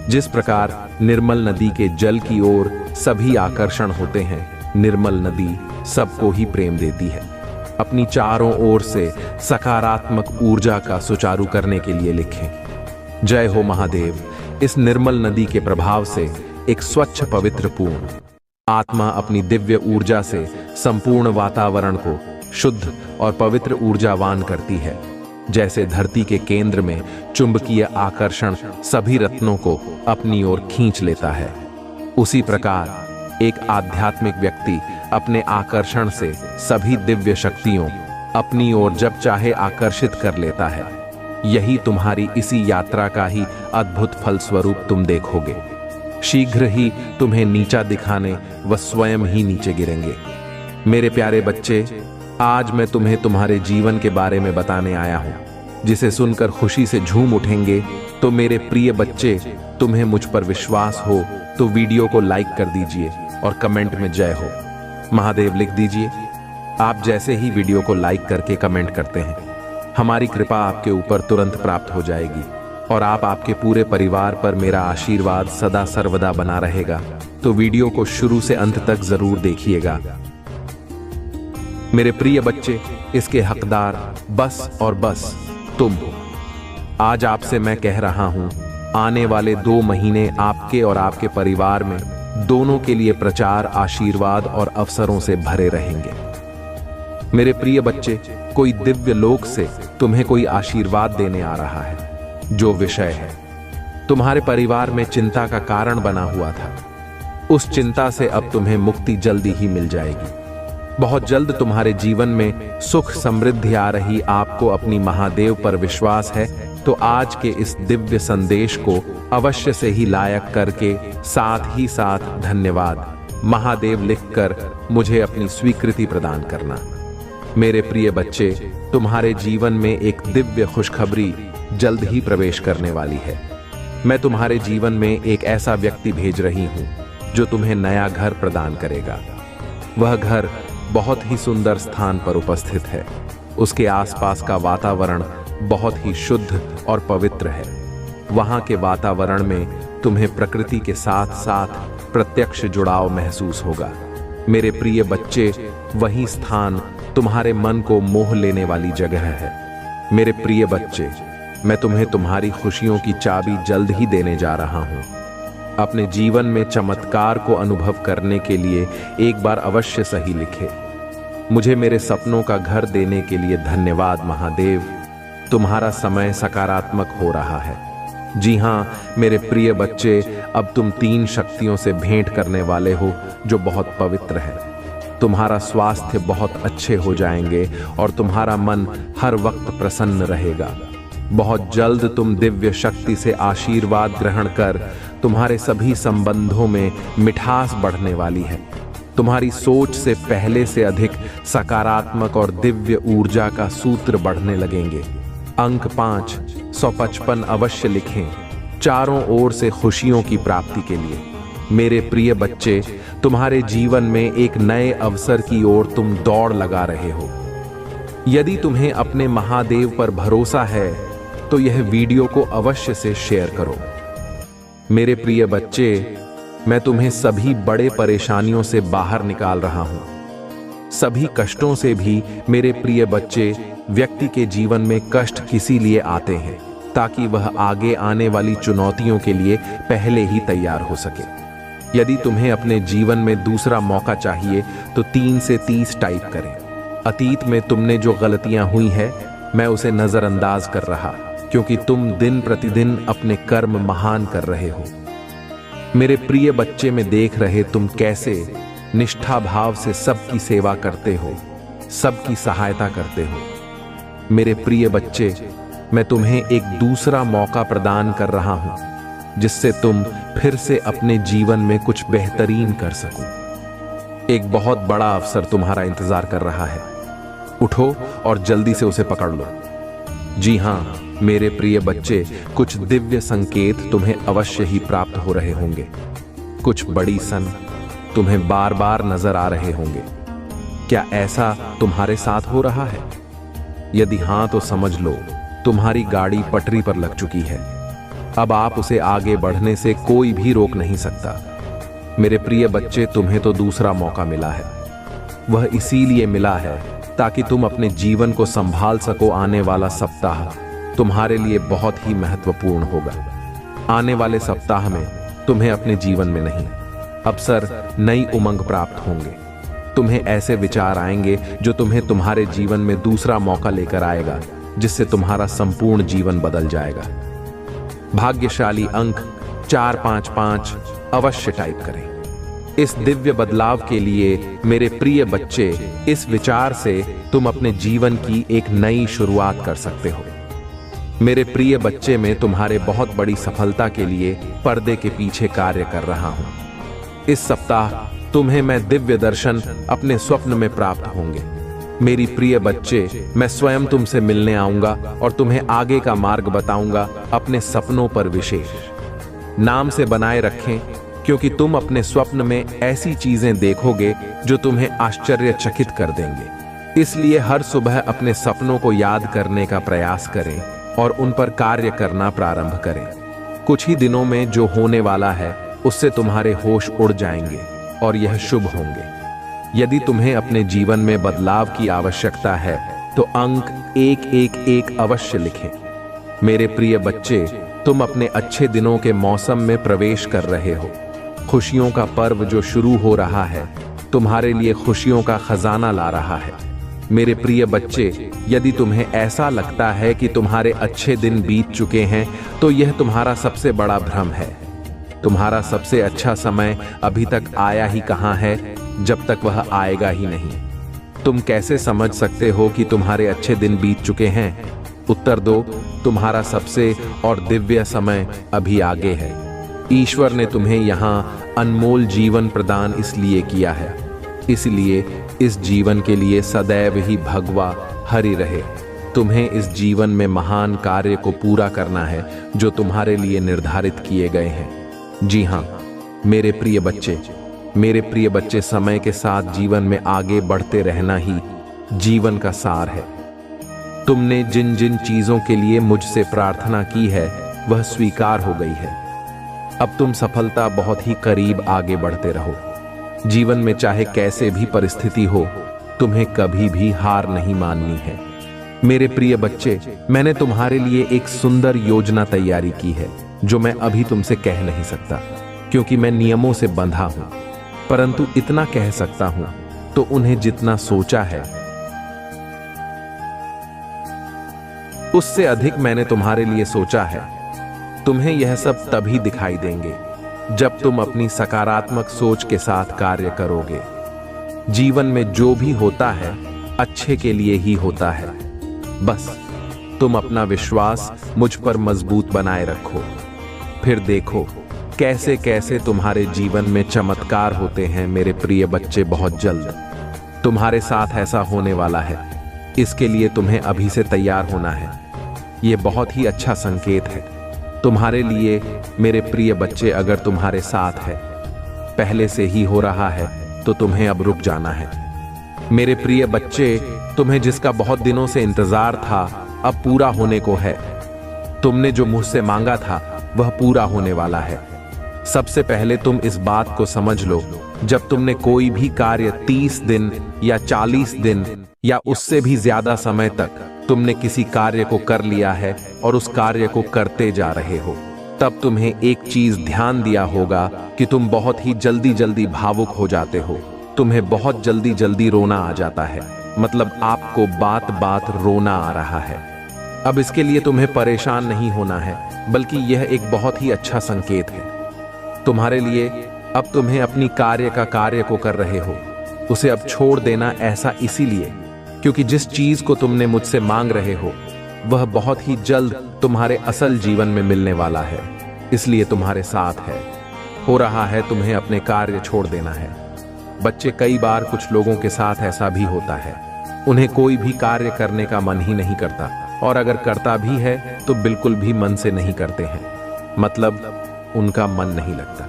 जिस प्रकार निर्मल नदी के जल की ओर सभी आकर्षण होते हैं, निर्मल नदी सबको ही प्रेम देती है। अपनी चारों ओर से सकारात्मक ऊर्जा का सुचारू करने के लिए लिखें, जय हो महादेव। इस निर्मल नदी के प्रभाव से एक स्वच्छ पवित्र पूर्ण आत्मा अपनी दिव्य ऊर्जा से संपूर्ण वातावरण को शुद्ध और पवित्र ऊर्जावान करती है। जैसे धरती के केंद्र में चुंबकीय आकर्षण सभी रत्नों को अपनी ओर खींच लेता है, उसी प्रकार एक आध्यात्मिक व्यक्ति अपने आकर्षण से सभी दिव्य शक्तियों अपनी ओर जब चाहे आकर्षित कर लेता है। यही तुम्हारी इसी यात्रा का ही अद्भुत फलस्वरूप तुम देखोगे। शीघ्र ही तुम्हें नीचा दिखाने वह स्वयं ही नीचे गिरेंगे। मेरे प्यारे बच्चे, आज मैं तुम्हें तुम्हारे जीवन के बारे में बताने आया हूं, जिसे सुनकर खुशी से झूम उठेंगे। तो मेरे प्रिय बच्चे, तुम्हें मुझ पर विश्वास हो तो वीडियो को लाइक कर दीजिए और कमेंट में जय हो महादेव लिख दीजिए। आप जैसे ही वीडियो को लाइक करके कमेंट करते हैं, हमारी कृपा आपके ऊपर तुरंत प्राप्त हो जाएगी और आपके पूरे परिवार पर मेरा आशीर्वाद सदा सर्वदा बना रहेगा। तो वीडियो को शुरू से अंत तक जरूर देखिएगा। मेरे प्रिय बच्चे, इसके हकदार बस और बस तुम हो। आज आपसे मैं कह रहा हूं, आने वाले 2 महीने आपके और आपके परिवार में दोनों के लिए प्रचार, आशीर्वाद और अवसरों से भरे रहेंगे। मेरे प्रिय बच्चे, कोई दिव्य लोक से तुम्हें कोई आशीर्वाद देने आ रहा है। जो विषय है तुम्हारे परिवार में चिंता का कारण बना हुआ था, उस चिंता से अब तुम्हें मुक्ति जल्दी ही मिल जाएगी। बहुत जल्द तुम्हारे जीवन में सुख समृद्धि आ रही। आपको अपनी महादेव पर विश्वास है तो आज के इस दिव्य संदेश को अवश्य से ही लायक करके साथ ही साथ धन्यवाद महादेव लिखकर मुझे अपनी स्वीकृति प्रदान करना। मेरे प्रिय बच्चे, तुम्हारे जीवन में एक दिव्य खुशखबरी जल्द ही प्रवेश करने वाली है। मैं तुम्हारे जीवन में एक ऐसा व्यक्ति भेज रही हूं जो तुम्हें नया घर प्रदान करेगा। वह घर बहुत ही सुंदर स्थान पर उपस्थित है। उसके आसपास का वातावरण बहुत ही शुद्ध और पवित्र है। वहां के वातावरण में तुम्हें प्रकृति के साथ साथ प्रत्यक्ष जुड़ाव महसूस होगा। मेरे प्रिय बच्चे, वही स्थान तुम्हारे मन को मोह लेने वाली जगह है। मेरे प्रिय बच्चे, मैं तुम्हें तुम्हारी खुशियों की चाबी जल्द ही देने जा रहा हूं। अपने जीवन में चमत्कार को अनुभव करने के लिए एक बार अवश्य सही लिखे। मुझे मेरे सपनों का घर देने के लिए धन्यवाद महादेव। तुम्हारा समय सकारात्मक हो रहा है। जी हां मेरे प्रिय बच्चे, अब तुम 3 शक्तियों से भेंट करने वाले हो जो बहुत पवित्र है। तुम्हारा स्वास्थ्य बहुत अच्छे हो जाएंगे और तुम्हारा मन हर वक्त प्रसन्न रहेगा। बहुत जल्द तुम दिव्य शक्ति से आशीर्वाद ग्रहण कर तुम्हारे सभी संबंधों में मिठास बढ़ने वाली है। तुम्हारी सोच से पहले से अधिक सकारात्मक और दिव्य ऊर्जा का सूत्र बढ़ने लगेंगे। अंक 5 155 अवश्य लिखें, चारों ओर से खुशियों की प्राप्ति के लिए। मेरे प्रिय बच्चे, तुम्हारे जीवन में एक नए अवसर की ओर तुम दौड़ लगा रहे हो। यदि तुम्हें अपने महादेव पर भरोसा है तो यह वीडियो को अवश्य से शेयर करो। मेरे प्रिय बच्चे, मैं तुम्हें सभी बड़े परेशानियों से बाहर निकाल रहा हूं। सभी कष्टों से भी मेरे प्रिय बच्चे, व्यक्ति के जीवन में कष्ट किसी लिए आते हैं ताकि वह आगे आने वाली चुनौतियों के लिए पहले ही तैयार हो सके। यदि तुम्हें अपने जीवन में दूसरा मौका चाहिए तो 3 से 30 टाइप करें। अतीत में तुमने जो गलतियां हुई है, मैं उसे नजरअंदाज कर रहा, क्योंकि तुम दिन प्रतिदिन अपने कर्म महान कर रहे हो। मेरे प्रिय बच्चे, में देख रहे तुम कैसे निष्ठा भाव से सबकी सेवा करते हो, सबकी सहायता करते हो। मेरे प्रिय बच्चे, मैं तुम्हें एक दूसरा मौका प्रदान कर रहा हूं जिससे तुम फिर से अपने जीवन में कुछ बेहतरीन कर सको। एक बहुत बड़ा अवसर तुम्हारा इंतजार कर रहा है। उठो और जल्दी से उसे पकड़ लो। जी हां मेरे प्रिय बच्चे, कुछ दिव्य संकेत तुम्हें अवश्य ही प्राप्त हो रहे होंगे। कुछ बड़ी सन तुम्हें बार बार नजर आ रहे होंगे। क्या ऐसा तुम्हारे साथ हो रहा है? यदि हां तो समझ लो तुम्हारी गाड़ी पटरी पर लग चुकी है। अब आप उसे आगे बढ़ने से कोई भी रोक नहीं सकता। मेरे प्रिय बच्चे, तुम्हें तो दूसरा मौका मिला है। वह इसीलिए मिला है ताकि तुम अपने जीवन को संभाल सको। आने वाला सप्ताह तुम्हारे लिए बहुत ही महत्वपूर्ण होगा। आने वाले सप्ताह में तुम्हें अपने जीवन में नहीं अवसर, नई उमंग प्राप्त होंगे। तुम्हें ऐसे विचार आएंगे जो तुम्हें तुम्हारे जीवन में दूसरा मौका लेकर आएगा, जिससे तुम्हारा संपूर्ण जीवन बदल जाएगा। भाग्यशाली अंक 455 अवश्य टाइप करें। इस दिव्य बदलाव के लिए मेरे प्रिय बच्चे, इस विचार से तुम अपने जीवन की एक नई शुरुआत कर सकते हो। मेरे प्रिय बच्चे, में तुम्हारे बहुत बड़ी सफलता के लिए पर्दे के पीछे कार्य कर रहा हूं। इस सप्ताह तुम्हें मैं दिव्य दर्शन अपने स्वप्न में प्राप्त होंगे। मेरी प्रिय बच्चे, मैं स्वयं तुमसे मिलने आऊंगा और तुम्हें आगे का मार्ग बताऊंगा। अपने सपनों पर विशेष नाम से बनाए रखें, क्योंकि तुम अपने स्वप्न में ऐसी चीजें देखोगे जो तुम्हें आश्चर्यचकित कर देंगे। इसलिए हर सुबह अपने सपनों को याद करने का प्रयास करें और उन पर कार्य करना प्रारंभ करें। कुछ ही दिनों में जो होने वाला है उससे तुम्हारे होश उड़ जाएंगे और यह शुभ होंगे। यदि तुम्हें अपने जीवन में बदलाव की आवश्यकता है तो अंक 111 अवश्य लिखें। मेरे प्रिय बच्चे, तुम अपने अच्छे दिनों के मौसम में प्रवेश कर रहे हो। खुशियों का पर्व जो शुरू हो रहा है तुम्हारे लिए खुशियों का खजाना ला रहा है। मेरे प्रिय बच्चे, यदि तुम्हें ऐसा लगता है कि तुम्हारे अच्छे दिन बीत चुके हैं तो यह तुम्हारा सबसे बड़ा भ्रम है। तुम्हारा सबसे अच्छा समय अभी तक आया ही कहां है, जब तक वह आएगा ही नहीं। तुम कैसे समझ सकते हो कि तुम्हारे अच्छे दिन बीत चुके हैं? उत्तर दो, तुम्हारा सबसे और दिव्य समय अभी आगे है। ईश्वर ने तुम्हें यहाँ अनमोल जीवन प्रदान इसलिए किया है। इसलिए इस जीवन के लिए सदैव ही भगवा हरि रहे। तुम्हें इस जीवन में महान कार्य को पूरा करना है जो तुम्हारे लिए निर्धारित किए गए हैं। जी हाँ मेरे प्रिय बच्चे, समय के साथ जीवन में आगे बढ़ते रहना ही जीवन का सार है। तुमने जिन जिन चीजों के लिए मुझसे प्रार्थना की है वह स्वीकार हो गई है। अब तुम सफलता बहुत ही करीब आगे बढ़ते रहो। जीवन में चाहे कैसे भी परिस्थिति हो, तुम्हें कभी भी हार नहीं माननी है। मेरे प्रिय बच्चे, मैंने तुम्हारे लिए एक सुंदर योजना तैयारी की है जो मैं अभी तुमसे कह नहीं सकता क्योंकि मैं नियमों से बंधा हूं, परंतु इतना कह सकता हूं तो उन्हें जितना सोचा है उससे अधिक मैंने तुम्हारे लिए सोचा है। तुम्हें यह सब तभी दिखाई देंगे जब तुम अपनी सकारात्मक सोच के साथ कार्य करोगे। जीवन में जो भी होता है अच्छे के लिए ही होता है। बस तुम अपना विश्वास मुझ पर मजबूत बनाए रखो, फिर देखो कैसे कैसे तुम्हारे जीवन में चमत्कार होते हैं। मेरे प्रिय बच्चे, बहुत जल्द तुम्हारे साथ ऐसा होने वाला है। इसके लिए तुम्हें अभी से तैयार होना है। यह बहुत ही अच्छा संकेत है तुम्हारे लिए मेरे प्रिय बच्चे। अगर तुम्हारे साथ है, पहले से ही हो रहा है, तो तुम्हें अब रुक जाना है। मेरे प्रिय बच्चे, तुम्हें जिसका बहुत दिनों से इंतजार था अब पूरा होने को है। तुमने जो मुझसे मांगा था वह पूरा होने वाला है। सबसे पहले तुम इस बात को समझ लो, जब तुमने कोई भी कार्य 30 दिन या 40 दिन या उससे भी ज्यादा समय तक तुमने किसी कार्य को कर लिया है और उस कार्य को करते जा रहे हो, तब तुम्हें एक चीज ध्यान दिया होगा कि तुम बहुत ही जल्दी जल्दी भावुक हो जाते हो। तुम्हें बहुत जल्दी जल्दी रोना आ जाता है, मतलब आपको बात बात रोना आ रहा है। अब इसके लिए तुम्हें परेशान नहीं होना है, बल्कि यह एक बहुत ही अच्छा संकेत है तुम्हारे लिए। अब तुम्हें अपनी कार्य को कर रहे हो, उसे अब छोड़ देना। ऐसा इसीलिए क्योंकि जिस चीज को तुमने मुझसे मांग रहे हो वह बहुत ही जल्द तुम्हारे असल जीवन में मिलने वाला है, इसलिए तुम्हारे साथ है। हो रहा है तुम्हें अपने कार्य छोड़ देना है। बच्चे, कई बार कुछ लोगों के साथ ऐसा भी होता है, उन्हें कोई भी कार्य करने का मन ही नहीं करता, और अगर करता भी है तो बिल्कुल भी मन से नहीं करते हैं। मतलब उनका मन नहीं लगता,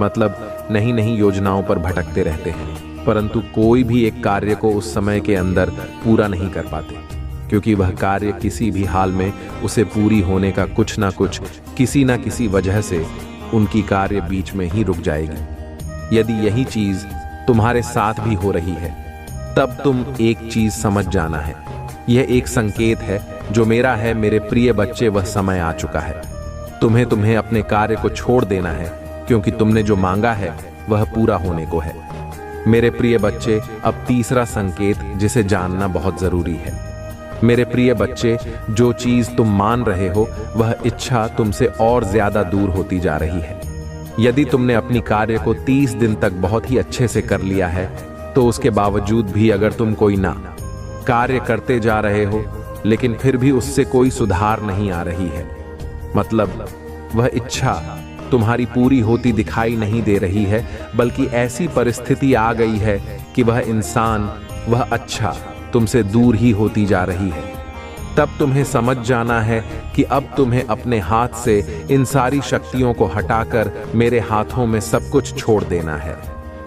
मतलब नहीं योजनाओं पर भटकते रहते हैं, परंतु कोई भी एक कार्य को उस समय के अंदर पूरा नहीं कर पाते, क्योंकि वह कार्य किसी भी हाल में उसे पूरी होने का कुछ ना कुछ, किसी ना किसी वजह से उनकी कार्य बीच में ही रुक जाएगी। यदि यही चीज तुम्हारे साथ भी हो रही है, तब तुम एक चीज समझ जाना है, यह एक संकेत है जो मेरा है। मेरे प्रिय बच्चे, वह समय आ चुका है। तुम्हें अपने कार्य को छोड़ देना है, क्योंकि तुमने जो मांगा है वह पूरा होने को है। मेरे प्रिय बच्चे, अब तीसरा संकेत जिसे जानना बहुत जरूरी है। मेरे प्रिय बच्चे, जो चीज तुम मान रहे हो वह इच्छा तुमसे और ज्यादा दूर होती जा रही है। यदि तुमने अपनी कार्य को 30 दिन तक बहुत ही अच्छे से कर लिया है, तो उसके बावजूद भी अगर तुम कोई ना कार्य करते जा रहे हो, लेकिन फिर भी उससे कोई सुधार नहीं आ रही है, मतलब वह इच्छा तुम्हारी पूरी होती दिखाई नहीं दे रही है, बल्कि ऐसी परिस्थिति आ गई है कि वह इंसान, वह अच्छा तुमसे दूर ही होती जा रही है, तब तुम्हें समझ जाना है कि अब तुम्हें अपने हाथ से इन सारी शक्तियों को हटाकर मेरे हाथों में सब कुछ छोड़ देना है।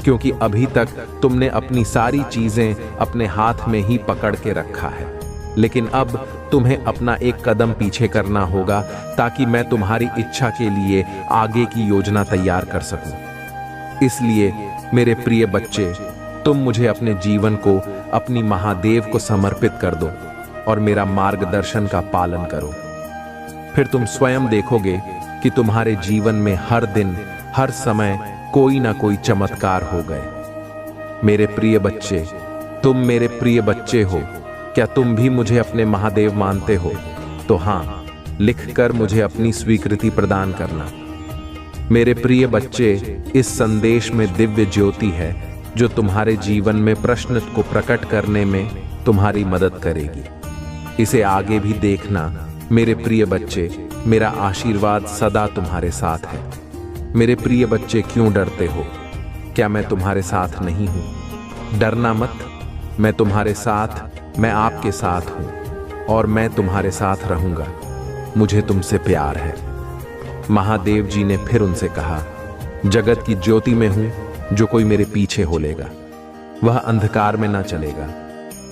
क्योंकि अभी तक तुमने अपनी सारी चीजें अपने हाथ में ही पकड़ के रखा है, लेकिन अब तुम्हें अपना एक कदम पीछे करना होगा ताकि मैं तुम्हारी इच्छा के लिए आगे की योजना तैयार कर सकूं। इसलिए मेरे प्रिय बच्चे, तुम मुझे अपने जीवन को, अपनी महादेव को समर्पित कर दो और मेरा मार्गदर्शन का पालन करो। फिर तुम स्वयं देखोगे कि तुम्हारे जीवन में हर दिन, हर समय कोई ना कोई चमत्कार हो गए। मेरे प्रिय बच्चे, तुम मेरे प्रिय बच्चे हो। क्या तुम भी मुझे अपने महादेव मानते हो? तो हाँ, लिखकर मुझे अपनी स्वीकृति प्रदान करना। मेरे प्रिय बच्चे, इस संदेश में दिव्य ज्योति है जो तुम्हारे जीवन में प्रश्न को प्रकट करने में तुम्हारी मदद करेगी। इसे आगे भी देखना। मेरे प्रिय बच्चे, मेरा आशीर्वाद सदा तुम्हारे साथ है। मेरे प्रिय बच्चे, क्यों डरते हो? क्या मैं तुम्हारे साथ नहीं हूं? डरना मत, मैं तुम्हारे साथ, मैं आपके साथ हूं और मैं तुम्हारे साथ रहूंगा। मुझे तुमसे प्यार है। महादेव जी ने फिर उनसे कहा, जगत की ज्योति में हूं, जो कोई मेरे पीछे हो लेगा वह अंधकार में ना चलेगा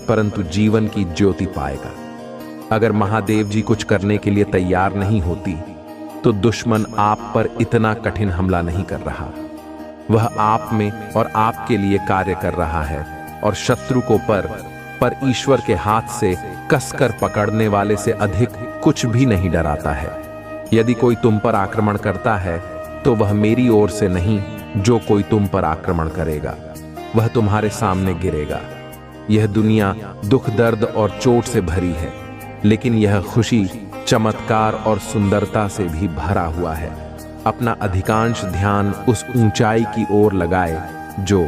परंतु जीवन की ज्योति पाएगा। अगर महादेव जी कुछ करने के लिए तैयार नहीं होती तो दुश्मन आप पर इतना कठिन हमला नहीं कर रहा। वह आप में और आपके लिए कार्य कर रहा है और शत्रु को पर ईश्वर के हाथ से कसकर पकड़ने वाले से अधिक कुछ भी नहीं डराता है। यदि कोई तुम पर आक्रमण करता है तो वह मेरी ओर से नहीं, जो कोई तुम पर आक्रमण करेगा वह तुम्हारे सामने गिरेगा। यह दुनिया दुख, दर्द और चोट से भरी है, लेकिन यह खुशी, चमत्कार और सुंदरता से भी भरा हुआ है। अपना अधिकांश ध्यान उस ऊंचाई की ओर लगाए जो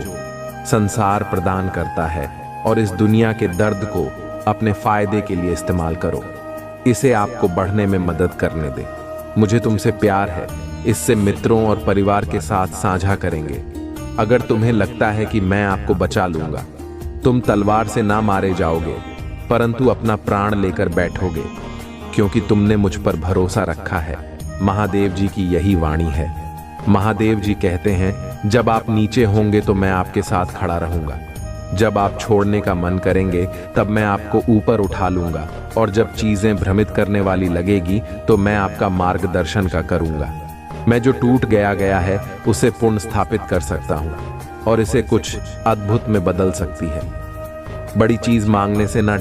संसार प्रदान करता है और इस दुनिया के दर्द को अपने फायदे के लिए इस्तेमाल करो। इसे आपको बढ़ने में मदद करने दे। मुझे तुमसे प्यार है, इससे मित्रों और परिवार के साथ साझा करेंगे। अगर तुम्हें लगता है कि मैं आपको बचा लूंगा, तुम तलवार से ना मारे जाओगे परंतु अपना प्राण लेकर बैठोगे, क्योंकि तुमने मुझ पर भरोसा रखा है। महादेव जी की यही वाणी है। महादेव जी कहते हैं, जब आप नीचे होंगे तो मैं आपके साथ खड़ा रहूंगा। जब आप छोड़ने का मन करेंगे तब मैं आपको ऊपर उठा लूंगा और जब चीजें भ्रमित करने वाली लगेगी तो मैं आपका मार्गदर्शन का करूंगा। मैं जो टूट गया है उसे पुनः स्थापित कर सकता हूं और इसे कुछ अद्भुत में बदल सकती है। बड़ी चीज मांगने से ना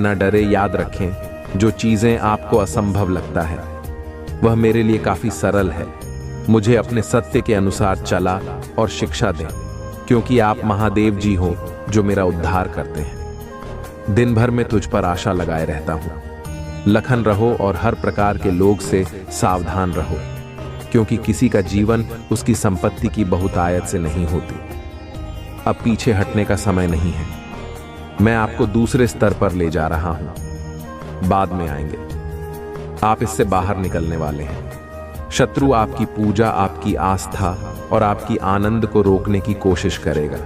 डरे। याद रखें, जो चीजें आपको असंभव लगता है वह मेरे लिए काफी सरल है। मुझे अपने सत्य के अनुसार चला और शिक्षा दें, क्योंकि आप महादेव जी हो जो मेरा उद्धार करते हैं। दिन भर में तुझ पर आशा लगाए रहता हूं। लखन रहो और हर प्रकार के लोग से सावधान रहो, क्योंकि किसी का जीवन उसकी संपत्ति की बहुतायत से नहीं होती। अब पीछे हटने का समय नहीं है। मैं आपको दूसरे स्तर पर ले जा रहा हूं, बाद में आएंगे। आप इससे बाहर निकलने वाले हैं। शत्रु आपकी पूजा, आपकी आस्था और आपकी आनंद को रोकने की कोशिश करेगा।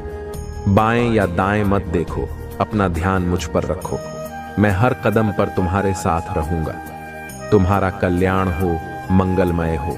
बाएं या दाएं मत देखो, अपना ध्यान मुझ पर रखो। मैं हर कदम पर तुम्हारे साथ रहूंगा। तुम्हारा कल्याण हो, मंगलमय हो।